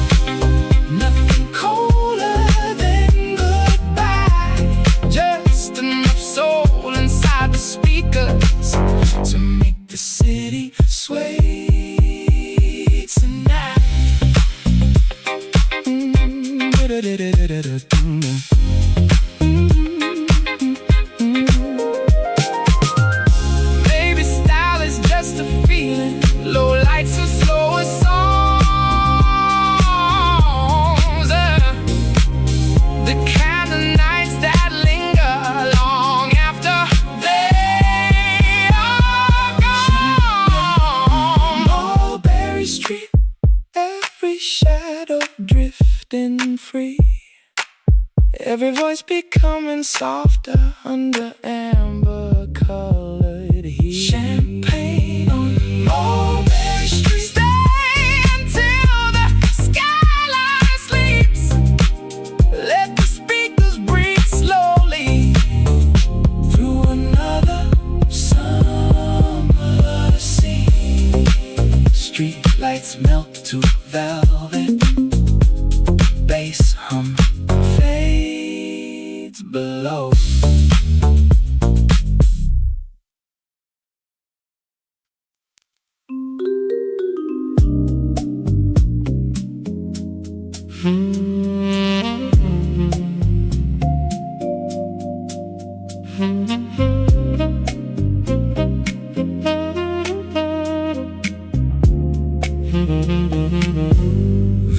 nothing colder than goodbye. Just enough soul inside the speakers to make the city sway tonight. Baby, style is just a feeling, low lights and slower songs. The kind of nights that linger long after they are gone. Mulberry Street, every shadow drifting free. Every voice becoming softer under amber-colored heat. Champagne on Mulberry Street, stay until the skyline sleeps. Let the speakers breathe slowly through another summer scene. Street lights melt to velvet, bass hum fades below.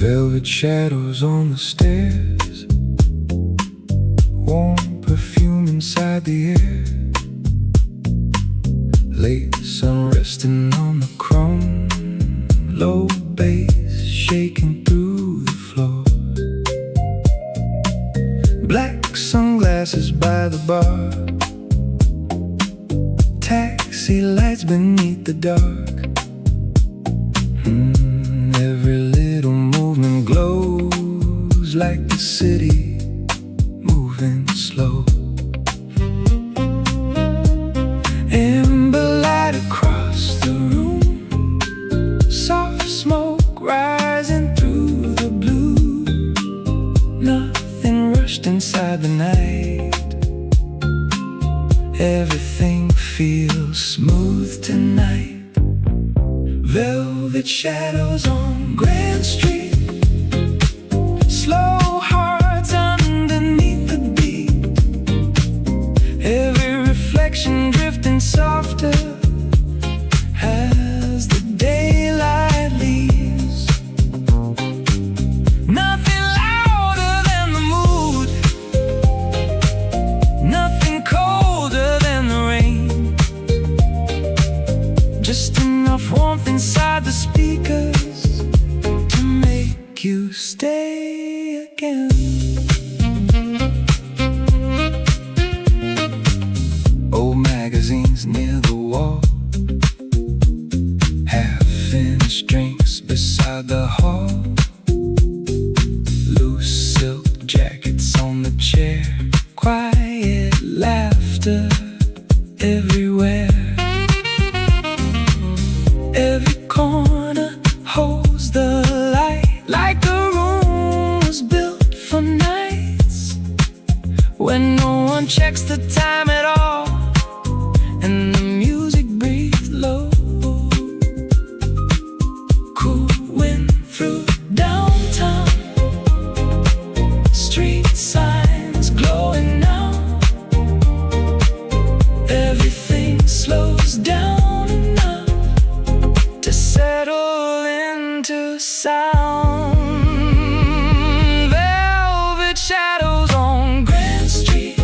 Velvet shadows on the stairs, warm perfume inside the air. Late sun resting on the chrome, low bass shaking through the floor. Black sunglasses by the bar, taxi lights beneath the dark. Every little movement glows like the city moving slow. Amber light across the room, soft smoke rising through the blue. Nothing rushed inside the night, everything feels smooth tonight. Velvet shadows on Grand Street, slow hearts under stay again. Old magazines near the wall, half-finished drinks beside the hall, loose silk jackets on the chair, quiet laughter everywhere. Every corner holds the light, like the room was built for nights when no one checks the time at all, and the music breathes low. Cool wind through downtown, street signs glowing now. Everything slows down enough to settle into sound. Velvet shadows on Grand Street,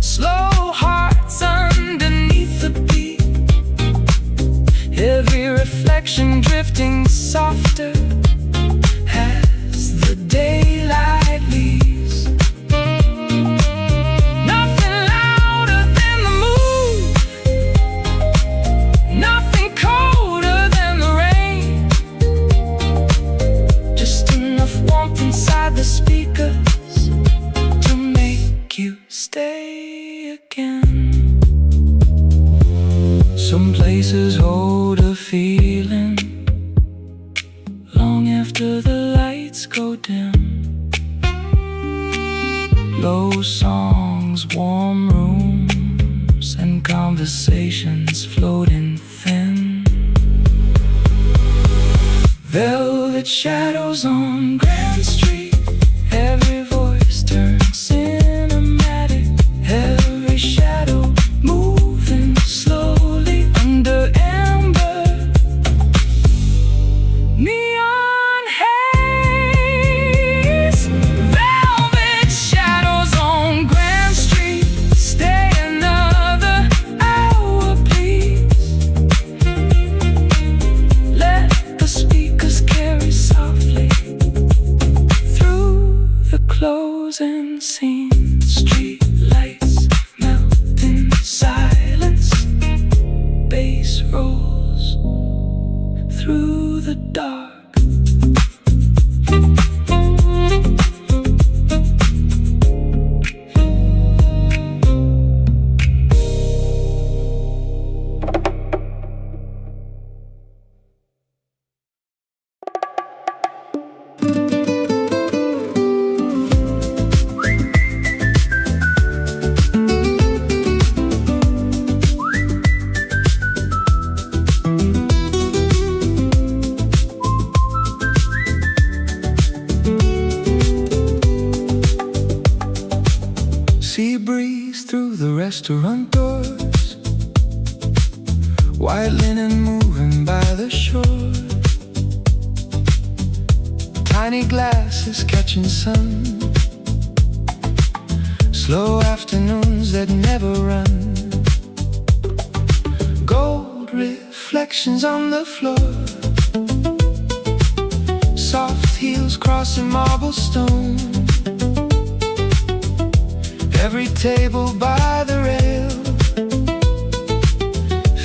slow hearts underneath the beat. Every reflection drifting softer as the daylight leaves. Nothing louder than the moon, nothing colder than the rain. Just enough warmth inside the speakers to make you stay again. Some places hold a feeling long after the lights go dim. Low songs, warm rooms, and conversations floating thin. Velvet shadows on Grand Street, every voice turns cinematic. Every shadow moving slowly under amber neon haze. Velvet shadows on Grand Street, stay another hour please. Let the speakers carry softly through the closing scene. Street lights melt in silence, bass rolls through the dark. Sea breeze through the restaurant doors, white linen moving by the shore. Tiny glasses catching sun, slow afternoons that never run. Gold reflections on the floor, soft heels crossing marble stone. Every table by the rail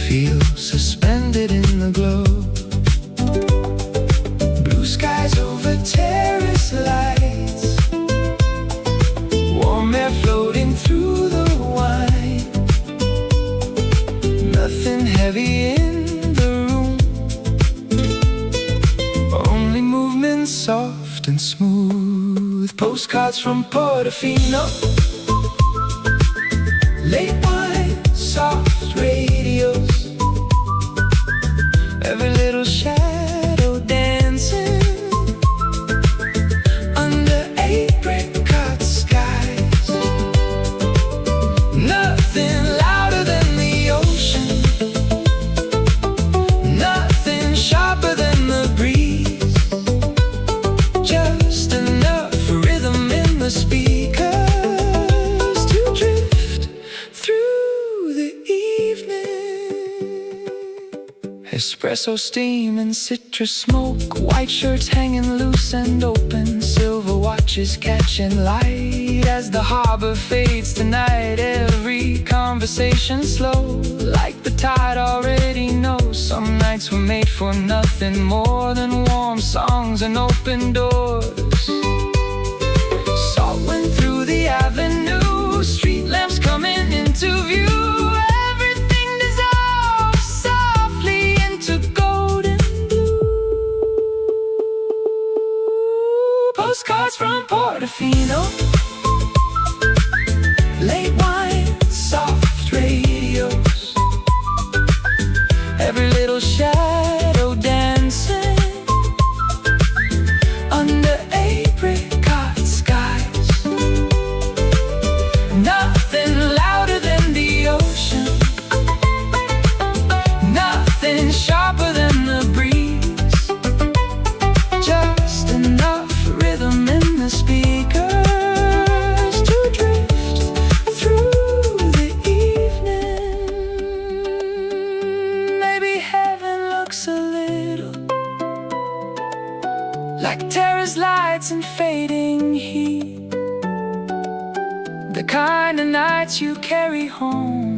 feels suspended in the glow. Blue skies over terrace lights, warm air floating through the wine. Nothing heavy in the room, only movement soft and smooth. Postcards from Portofino, late wine, soft radios, every little shadow dancing under apricot skies. Nothing louder than the ocean, nothing sharper than the breeze. Just enough rhythm in the speakers to drift through Espresso steam and citrus smoke, white shirts hanging loose and open, silver watches catching light as the harbor fades tonight. Every conversation slow, like the tide already knows. Some nights were made for nothing more than warm songs and open doors. Salt went through the avenue, street lamps coming into view. Everything dissolved softly into golden blue. Postcards from Portofino, late wine, soft radios, every little shadow dancing under apricot skies. Nothing louder than the ocean, nothing sharper than the breeze, just enough rhythm in the speakers to drift through the evening. Maybe heaven looks a little like terrace lights and fading heat, the kind of nights you carry home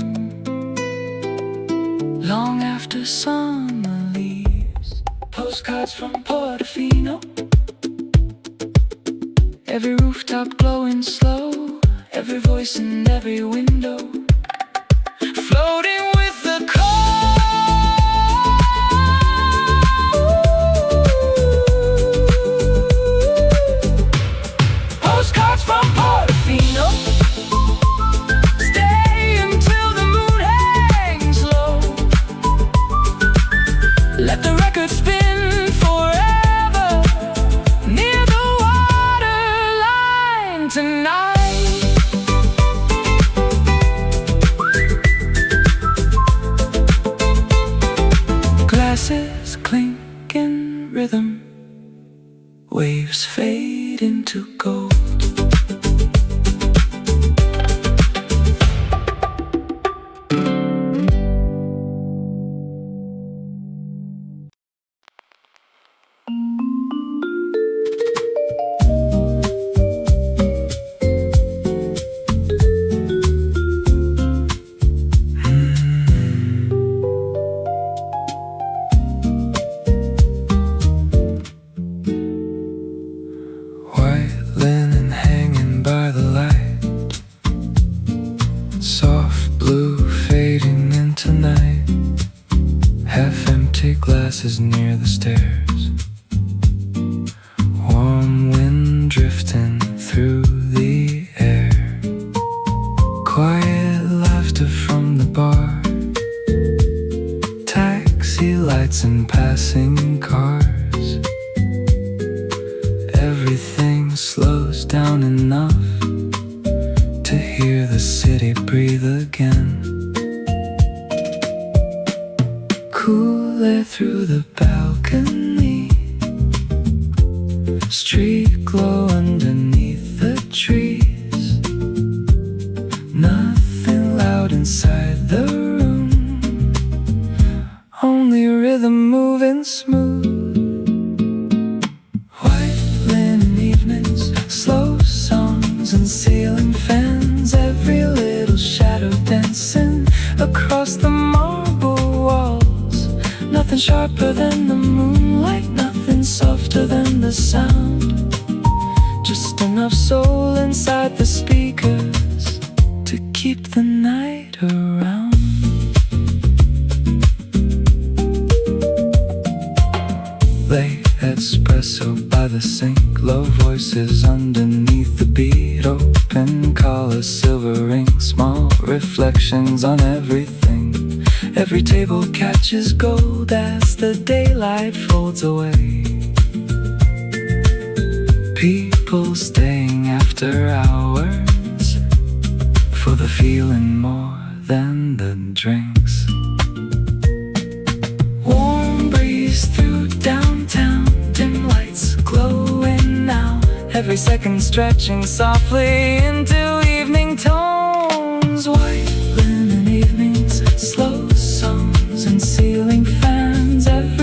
long after summer leaves. Postcards from Portofino, every rooftop glowing slow, every voice in every window, floating with the postcards from Portofino. Stay until the moon hangs low. Let the record spin forever near the waterline tonight. Glasses clink in rhythm, waves fade into gold. White linen hanging by the light, soft blue fading into night, half-empty glasses near the stairs, warm wind drifting through the air, quiet laughter from the bar, taxi lights and passing cars. Everything slows down enough to hear the city breathe again. Cool air through the balcony, street glow underneath the trees, nothing loud inside the room, only rhythm moving smooth. White linen evenings, slow songs and ceiling fans, every little shadow dancing across the marble walls. Nothing sharper than the moonlight, nothing softer than the sound, just enough soul inside the speakers to keep the night around. Late espresso by the sink, low voices underneath the beat, open collar, silver ring, small reflections on everything. Every table catches gold as the daylight folds away. People staying after hours for the feeling more than the drinks. Warm breeze through downtown, dim lights glowing now, every second stretching softly into evening tones. White linen evenings, slow songs and ceiling fans, every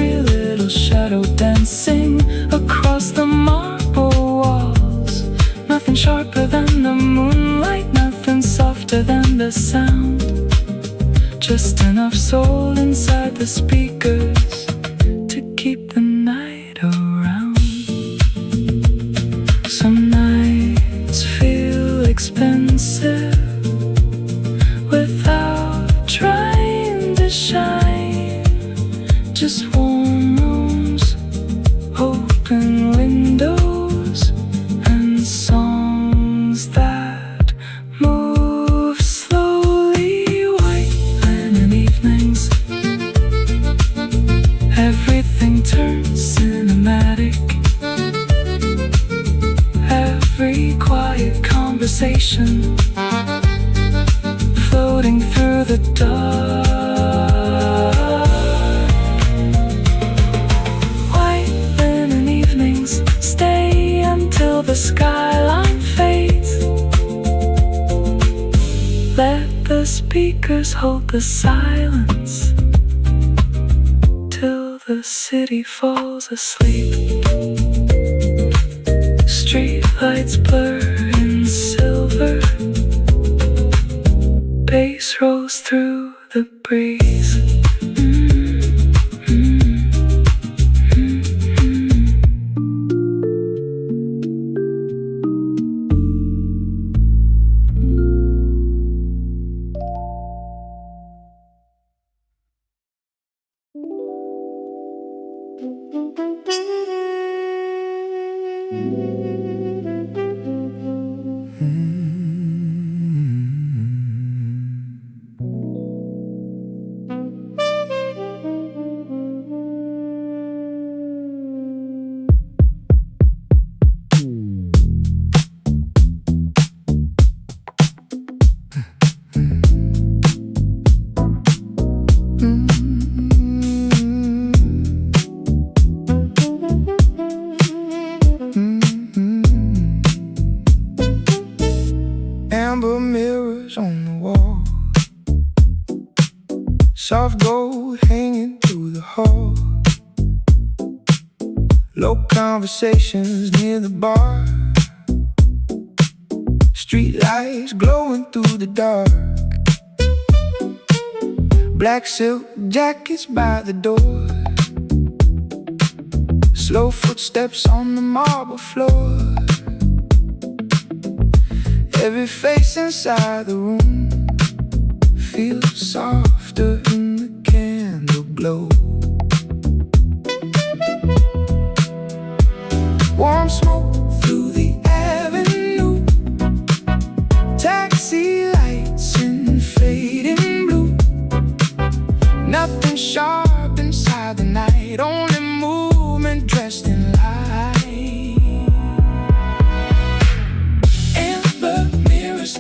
every quiet conversation, floating through the dark. White linen evenings stay until the skyline fades. Let the speakers hold the silence till the city falls asleep. Street lights blur in silver, bass rolls through the breeze. Amber mirrors on the wall, soft gold hanging through the hall, low conversations near the bar, street lights glowing through the dark, black silk jackets by the door, slow footsteps on the marble floor. Every face inside the room feels softer in the candle glow. Warm smoke through the avenue, taxi lights in fading blue. Nothing sharp inside the night, only movement dressed in light.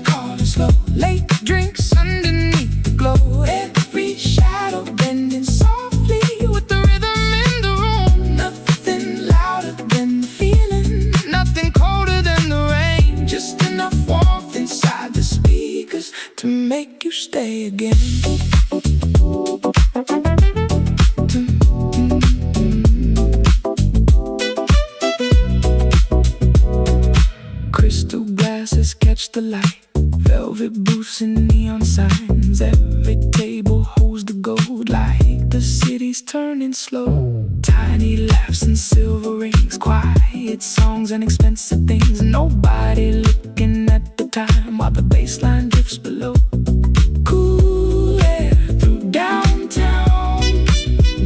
Calling slow, late drinks underneath the glow. Every shadow bending softly with the rhythm in the room. Nothing louder than the feeling, nothing colder than the rain. Just enough warmth inside the speakers to make you stay again. Crystal glasses catch the light, velvet booths and neon signs. Every table holds the gold like the city's turning slow. Tiny laughs and silver rings, quiet songs and expensive things. Nobody looking at the time while the bass line drifts below. Cool air through downtown,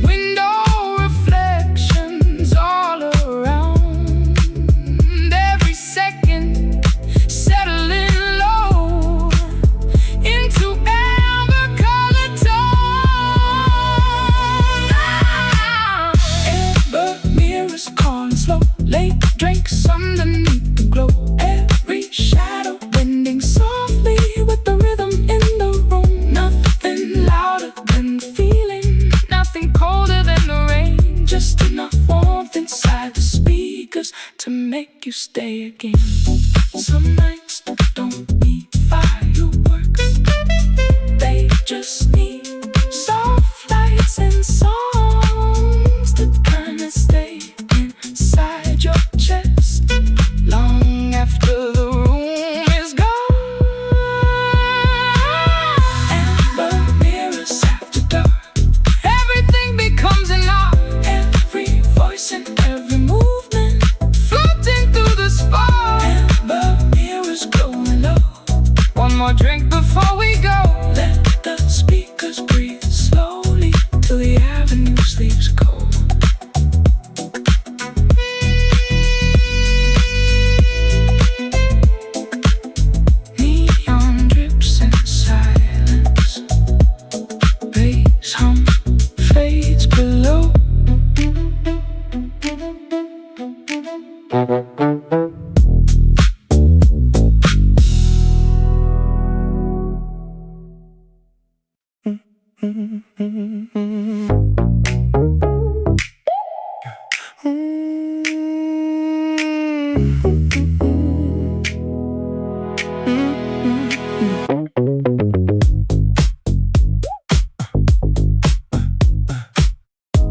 window reflections all around. Every second settling low into amber colored tone. Amber mirrors calling slow, late drinks underneath the glow. Every shadow bending softly with the rhythm in the room. Nothing louder than the feeling, nothing colder than the rain. Just enough warmth inside the speakers to make you stay again. Some nights don't need fireworks, they just need soft lights and songs, the kind that stay inside your chest long after the room is gone. Amber mirrors after dark, everything becomes an art. Every voice and every movement floating through the spark. Amber mirrors glowing low. One more drink before we go. Let the speakers breathe slowly till the avenue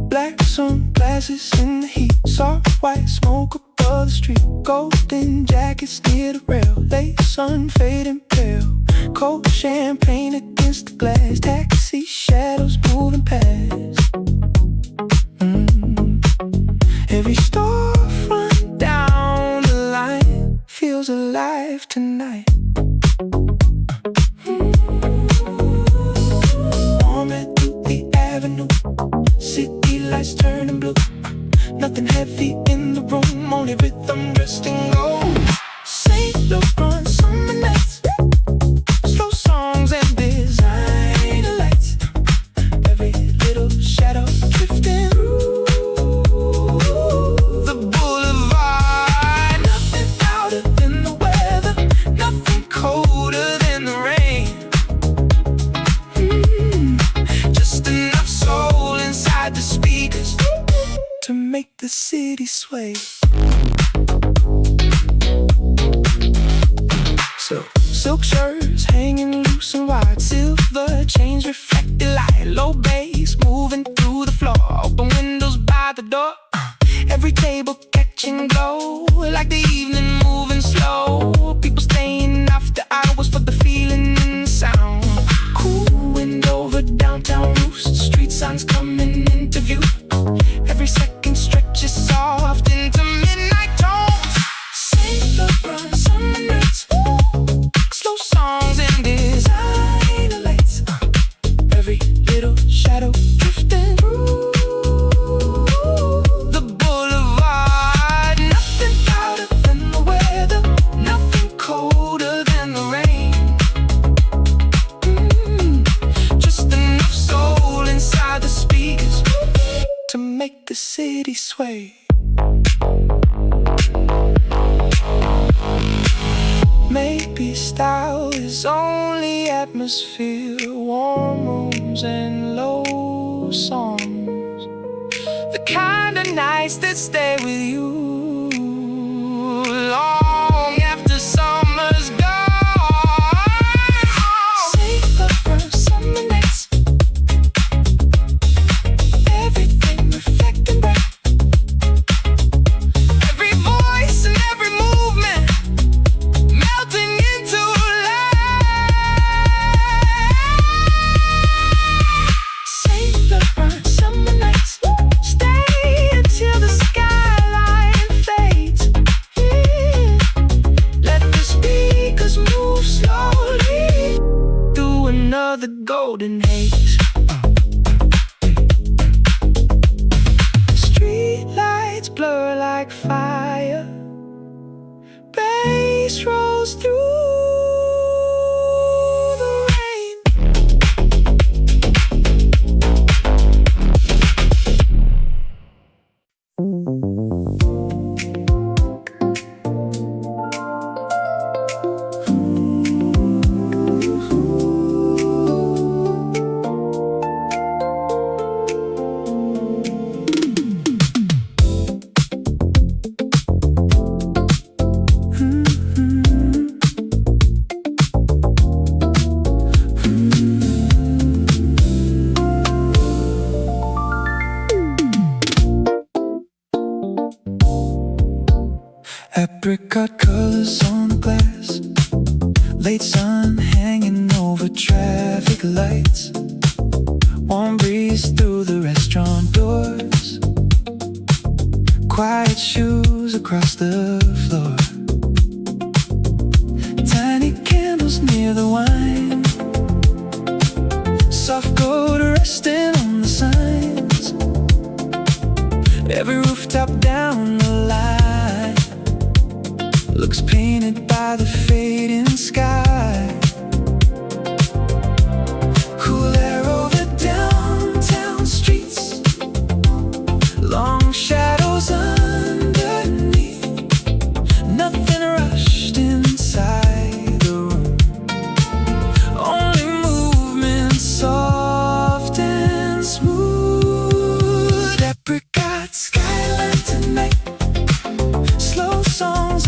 Black sunglasses in the heat, soft white smoke above the street, golden jackets near the rail, late sun fading pale, cold champagne against the glass, taxi shadows moving past. Every storefront down the line feels alive tonight. Warming through the avenue, city lights turning blue. Nothing heavy in the room, only rhythm, rest and go. St. Laurent summer nights, slow songs and designer lights. Every little shadow drifting through the boulevard. Nothing louder than the weather, nothing colder than the rain. Just enough soul inside the speakers to make the city sway. So silk shirts hanging loose and wide, silver chains reflect the light, low bass moving through the floor, open windows by the door. Every table catching glow, like the evening moving slow. People staying after hours for the feeling and the sound. Cool wind over downtown roost, street signs coming into view. Every second stretches soft into midnight tones. St. Laurent summer nights, slow songs and designer lights. Every little shadow drifting through the boulevard. Nothing louder than the weather, nothing colder than the rain. Just enough soul inside the speakers to make the city sway. Maybe style is only atmosphere, warm rooms and low songs, the kind of nights that stay with you long after summer's gone. St. Laurent summer nights, everything reflecting back, every voice and every movement melting into light. St. Laurent summer nights, stay until the skyline fades. Let the speakers move slowly through another golden haze. Street lights blur like fire, bass rolls through the rain. Apricot colors on the glass, late sun hanging over traffic lights, warm breeze through the restaurant doors, quiet shoes across the floor, tiny candles near the wine, soft gold resting on the signs, every rooftop down the line looks painted by the fading sky. Cool air over downtown streets, long shadows underneath, nothing rushed inside the room, only movement soft and smooth. Apricot skyline tonight, slow songs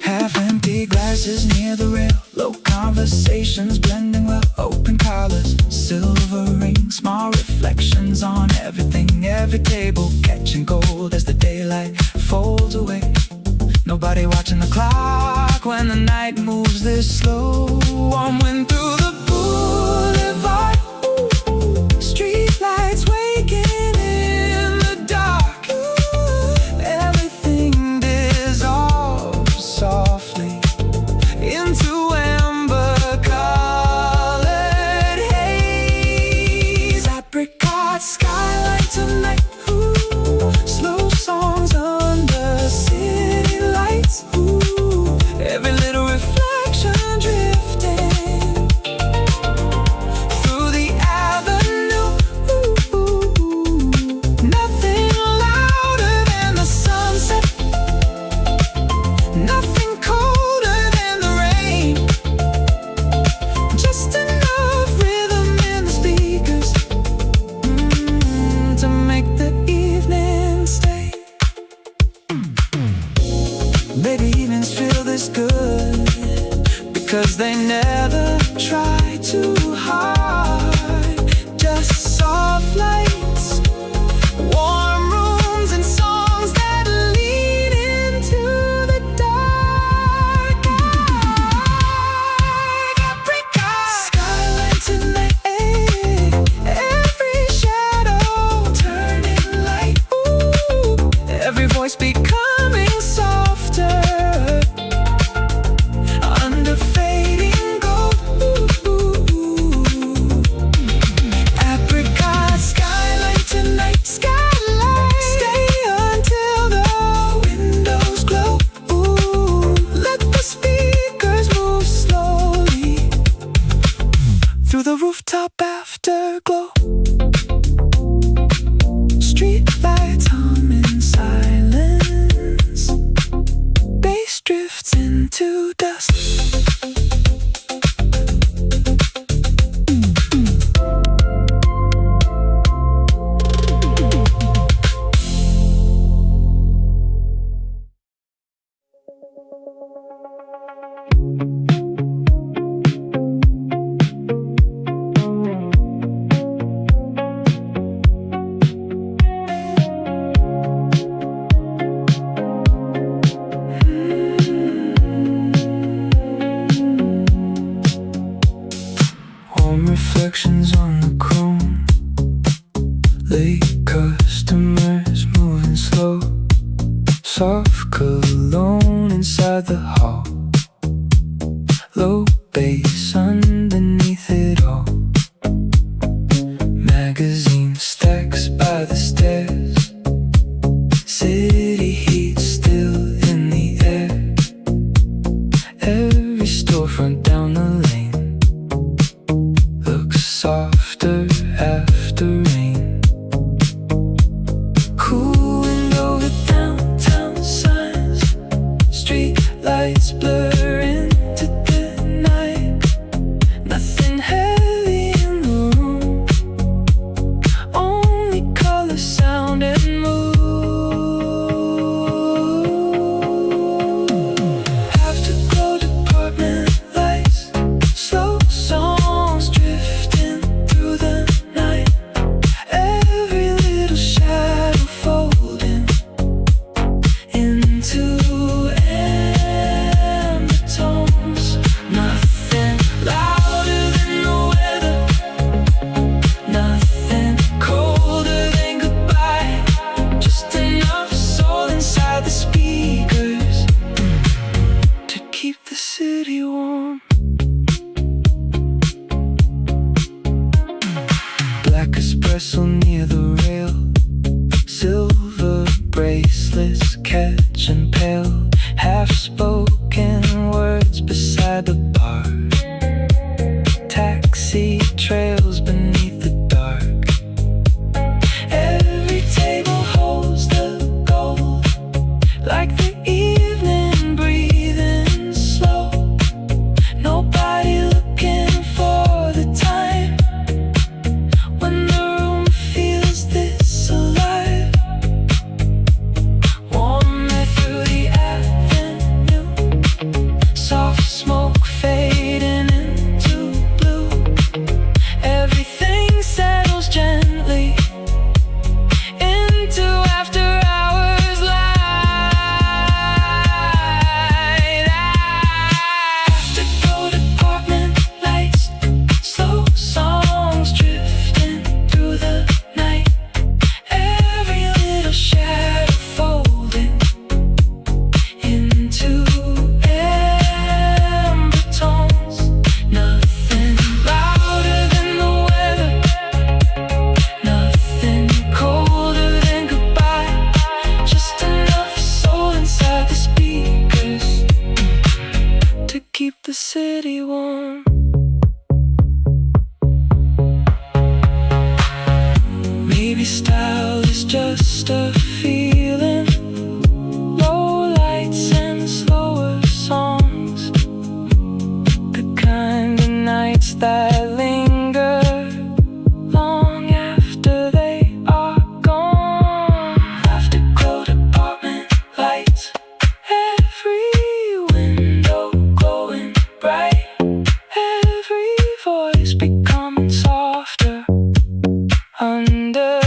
Half-empty glasses near the rail, low conversations blending well, open colors, silver rings, small reflections on everything, every table catching gold as the daylight folds away. Nobody watching the clock when the night moves this slow. Warm wind through the boulevard, street lights waking in the dark. Everything dissolves softly into amber-colored haze. Apricot Skyline tonight, slow songs under city lights. Every little reflection drifting through the avenue. Nothing louder than the sunset, nothing colder than the rain. Just enough rhythm in the speakers to make the evening stay. Maybe evenings feel this good because they never try too hard. Just soft lights, warm rooms, and songs that lead into the dark. Apricot Skyline tonight, every shadow turning light. Every voice becoming softer under fading gold. Apricot Skyline tonight, skylight. Stay until the windows glow. Let the speakers move slowly through the rooftop afterglow. Street lights hum in silence, bass drifts into dust. Warm reflections on the chrome, late customers moving slow, soft cologne inside the hall, low bass underneath it all. Magazine stacks by the stairs, city heat still in the air. Every storefront down the lane looks softer after rain. Cool wind over downtown signs, street lights blur into the night. Nothing heavy in the room, only color, sound, and mood. Afterglow Department lights, slow songs drifting through the night. Every little shadow folding into amber tones. Nothing louder than the weather, nothing colder than goodbye. Just enough soul inside the speakers to keep the city warm. Black espresso near the rail, silver bracelets catch and pale, half-spoken words beside the bar. Taxi trails beneath the dark. Every table holds the gold, like the evening breathing slow. Nobody looking for the time when the room feels this alive. Warm through city warm. Maybe style is just a feeling. Low lights and slower songs, the kind of nights that linger long after they are gone. Afterglow Department lights, every window glowing bright, every voice becoming softer under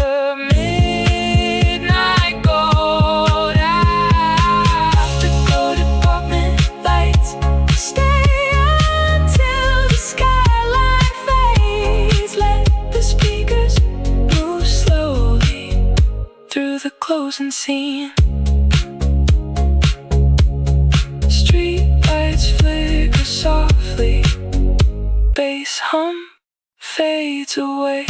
midnight gold. Afterglow Department lights stay until the skyline fades. Let the speakers move slowly through the closing scene. Street lights flicker softly, bass hum fades away.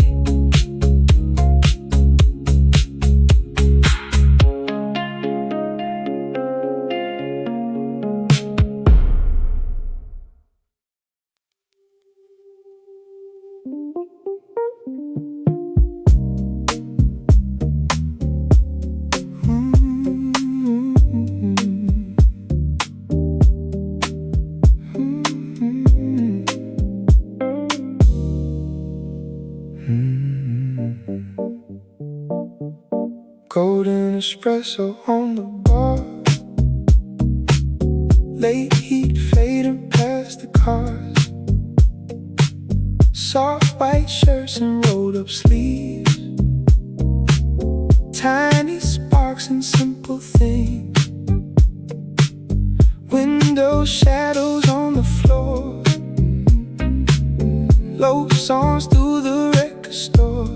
Golden espresso on the bar, late heat fading past the cars, soft white shirts and rolled up sleeves, tiny sparks and simple things, window shadows on the floor, low songs through the record store.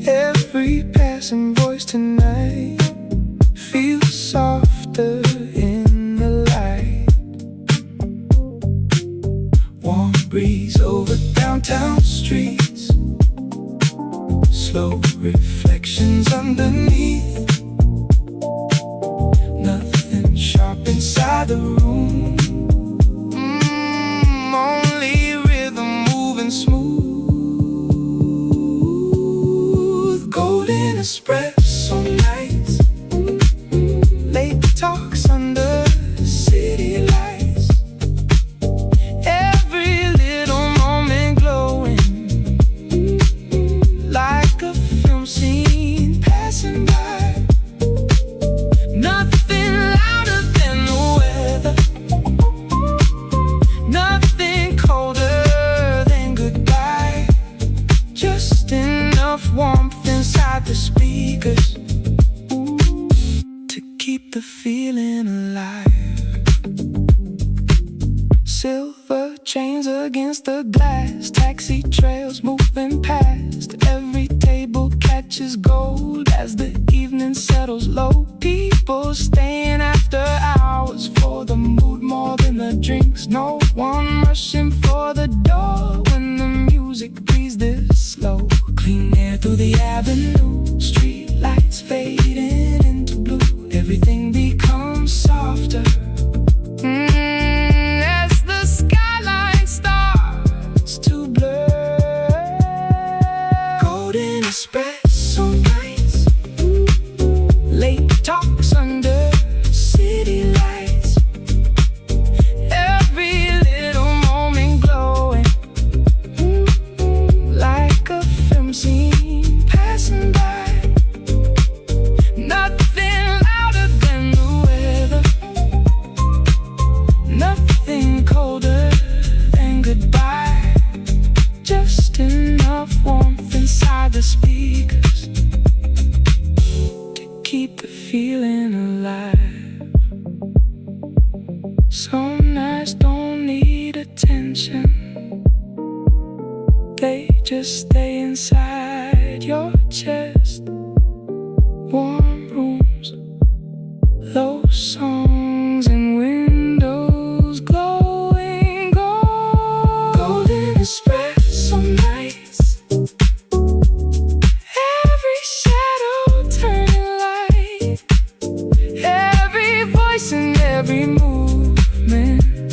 Every passing voice tonight feels softer in the light. Warm breeze over downtown streets, slow reflections underneath. Nothing sharp inside the room, only rhythm moving smooth. Golden espresso nights, late talks under city lights, every little moment glowing like a film scene passing by. Nothing louder than the weather, nothing colder than goodbye, just enough warmth inside the speakers to keep the feeling alive. Silver chains against the glass, taxi trails moving past, every table catches gold as the evening settles low. People staying after hours for the mood more than the drinks. No one rushing for the door when the music breathes this slow. Clean air through the avenue, street lights fading into blue. Everything becomes softer as the skyline starts to blur. Golden espresso nights, late talks under city lights, every little moment glowing like a film scene passing by. Nothing louder than the weather, nothing colder than goodbye, just enough warmth inside the speakers to keep the feeling alive. Some nights don't need attention, they just stay inside your chest. Warm rooms, low songs and windows glowing gold. Golden espresso nights, every shadow turning light, every voice and every movement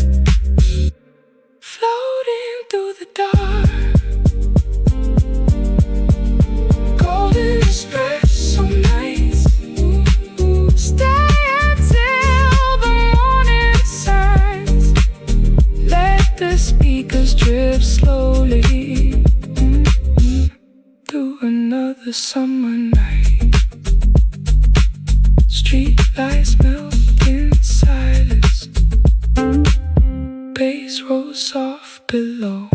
Street lights melt in silence. Bass rolls soft below.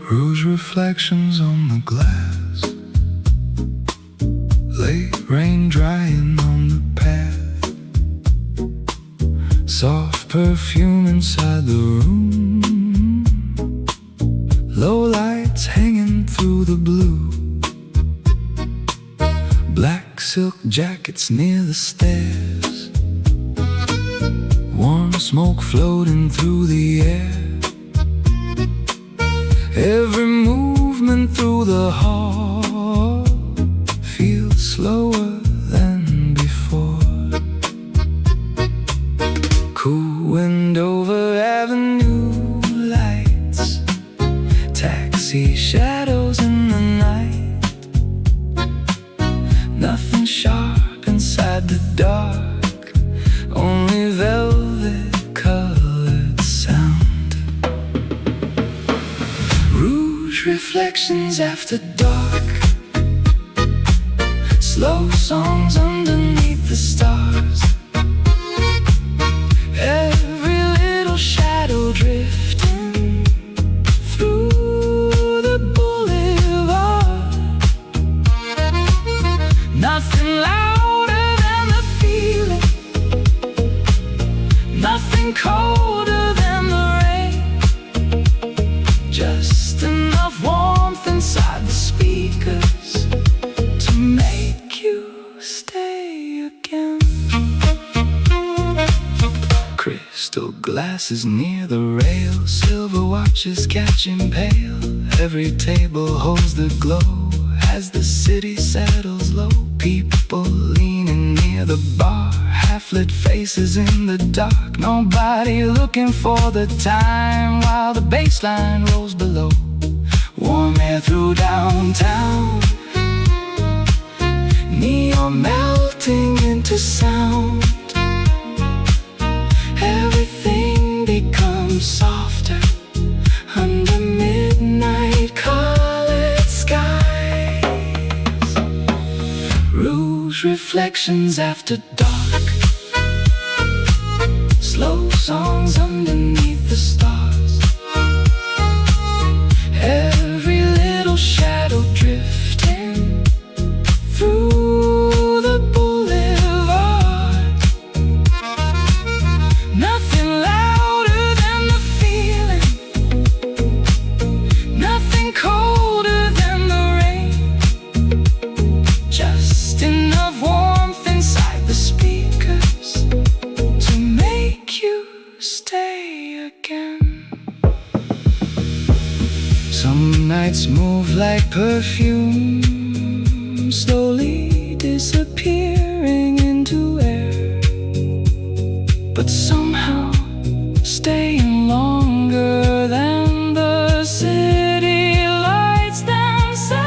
Rouge reflections on the glass, late rain drying on the path, soft perfume inside the room, low lights hanging through the blue, black silk jackets near the stairs, warm smoke floating through the air. Every movement through the hall feels slower than before. Cool wind over Avenue lights, taxi shadows in the night. Nothing sharp inside the dark, only velvet colored sound. Reflections after dark, slow songs underneath the stars. Every little shadow drifting through the boulevard. Nothing louder than the feeling, nothing colder than the rain. Just enough warmth inside the speakers to make you stay again. Crystal glasses near the rail, silver watches catching pale. Every table holds the glow as the city settles low. People leaning near the bar, half-lit faces in the dark. Nobody looking for the time while the bass line rolls below. Warm air through downtown, neon melting into sound. Everything becomes softer under midnight colored skies. Rouge reflections after dark, slow songs underneath the stars. Every little shadow drifting through the boulevard. Nothing louder than the feeling, nothing colder than the rain. Just enough warmth inside the speakers to make you stay again. Some nights move like perfume, slowly disappearing into air, but somehow staying longer than the city lights themselves.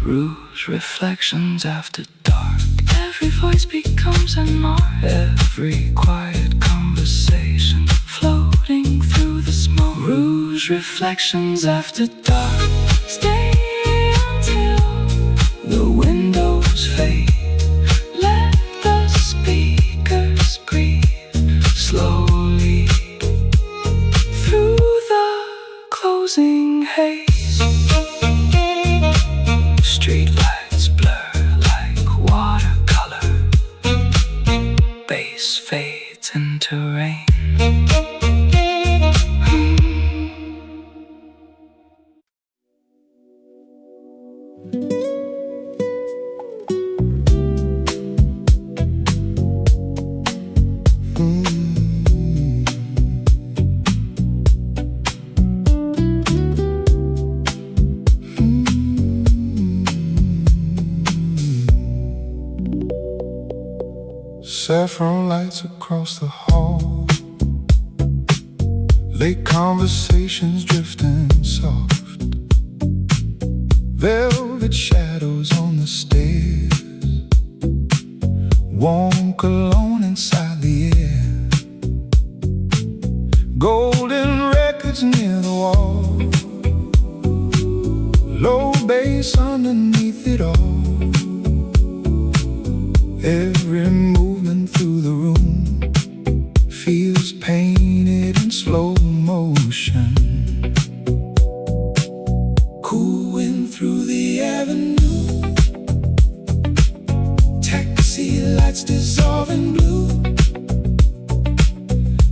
Rouge reflections after dark, every voice becomes an art. Every quiet conversation floating through the smoke. Rouge reflections after dark, stay until the windows fade. Let the speakers breathe slowly through the closing haze. Streetlights blur like watercolor, bass fades into rain. Saffron lights across the hall, late conversations drifting soft, velvet shadows on the stairs, warm cologne inside the air, golden records near the wall, low bass underneath it all. Every movement through the room feels painted in slow motion. Cool wind through the avenue, taxi lights dissolve in blue.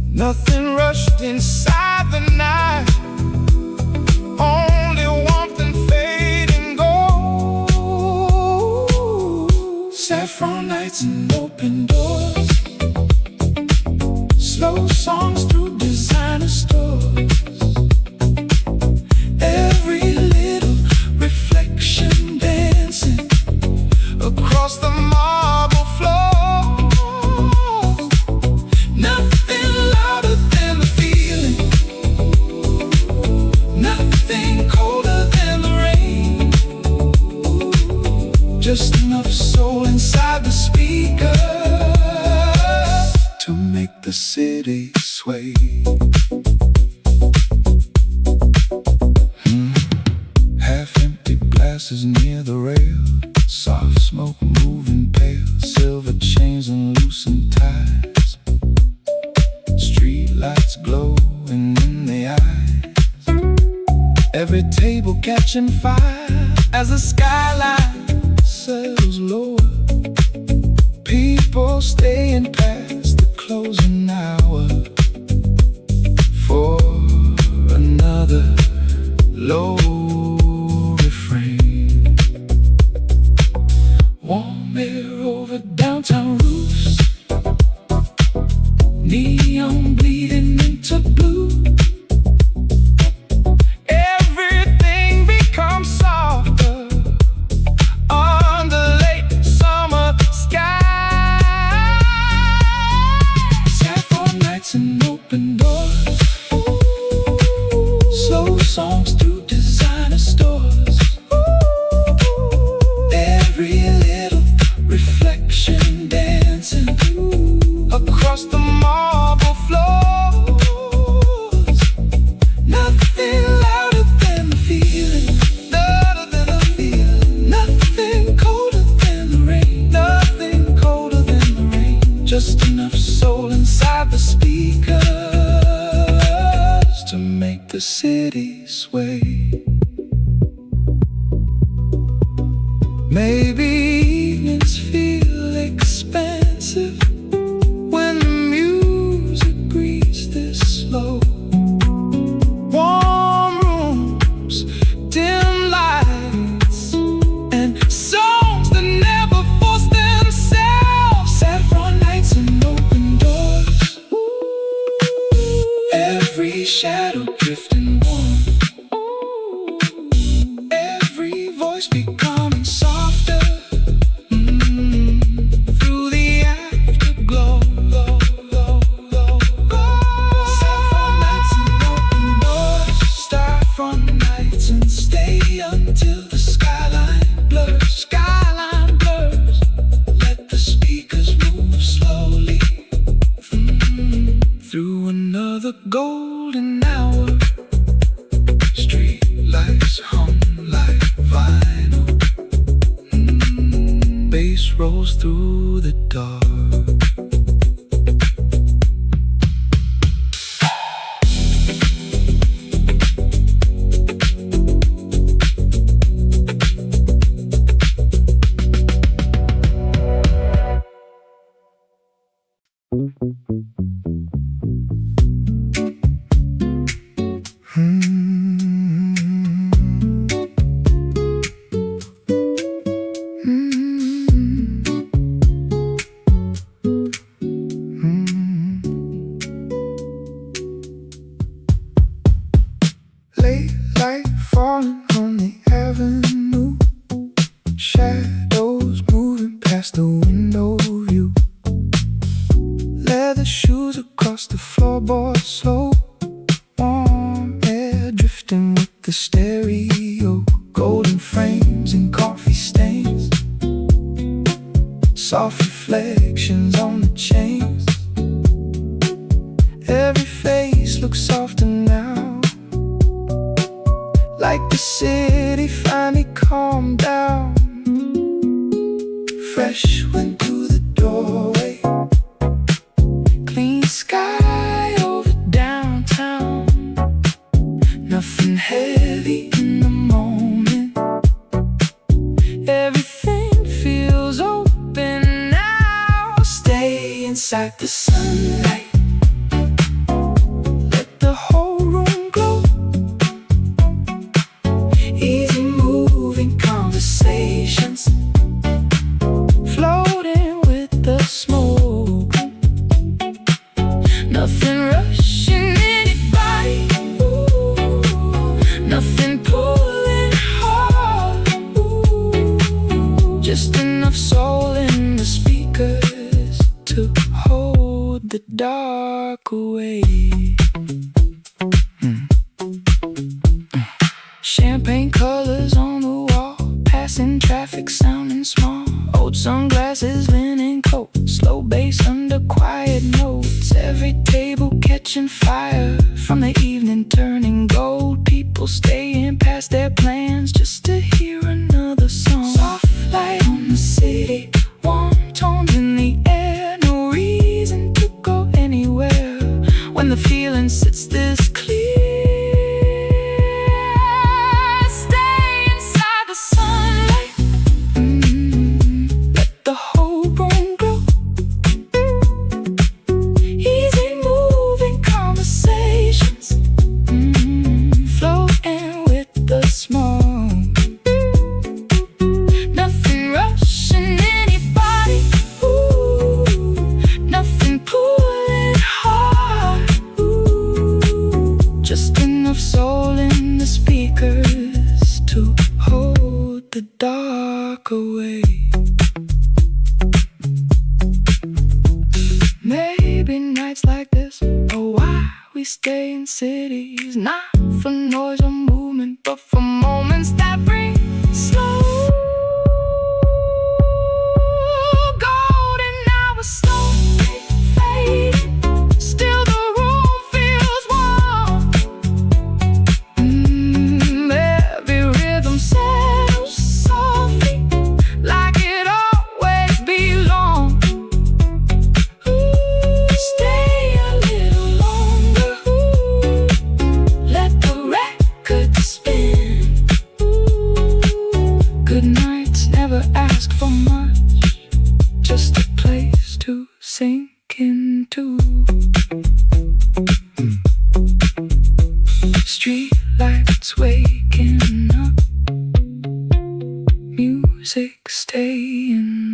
Nothing rushed inside the night, only warmth and fading gold. Saffron nights and open doors, slow songs through designer stores. Every little reflection dancing across the marble floor. Nothing louder than the feeling, nothing colder than the rain. Just enough soul inside the speaker to make the city sway. Half-empty glasses near the rail, soft smoke moving pale, silver chains and loosened ties, street lights glowing in the eyes, every table catching fire as the skyline settles lower. People staying past the closing hour for another low refrain. Warm air over downtown roofs, neon bleeding into blue. Everything becomes softer under late summer sky. Saffron nights and open doors, slow songs through designer stores. Every little reflection dancing across the marble floors. Nothing louder than the feeling, louder than the feeling. Nothing colder than the rain, nothing colder than the rain. Just enough soul inside the speakers to make the city sway. Maybe evenings feel expensive when the music breathes this slow. Warm rooms, dim lights, and songs that never force themselves. Saffron nights and open doors, every shadow drifting warm, every voice becoming softer. Through the afterglow. Saffron nights and open doors, starfront nights and stay until the skyline blurs. Skyline blurs. Let the speakers move slowly through another golden hour. Street lights hum like vinyl. Bass rolls through the dark. the floorboards slow, warm air drifting with the stereo, golden frames and coffee stains, soft reflections on the chains. Every face looks softer now, like the city finally calmed down. Fresh wind through the doorway, clean sky over downtown. Nothing heavy in the moment, everything feels open now. Stay inside the sunlight, let the whole room glow. Easy moving conversations, floating with the smoke. Nothing rushing anybody, ooh. Nothing pulling hard, ooh. Just enough soul in the speakers to hold the dark away. Champagne colors on the wall, passing traffic sounding small. Old sunglasses, linen coat, slow bass under quiet notes. Every table catching fire from the evening turning gold. People staying past their plans just to hear another song. Soft light on the city, warm tones in the air. No reason to go anywhere when the feeling sits this clear. Soul in the speakers to hold the dark away. Maybe nights like this are why we stay in cities, not for noise or movement, but for moments that bring slow. Golden hours slowly fading, still the room feels warm. Every rhythm settles softly, like it always belonged. Stay a little longer, let the record spin. Good nights never ask for much, just a place to sink into. Street lights waking up, music staying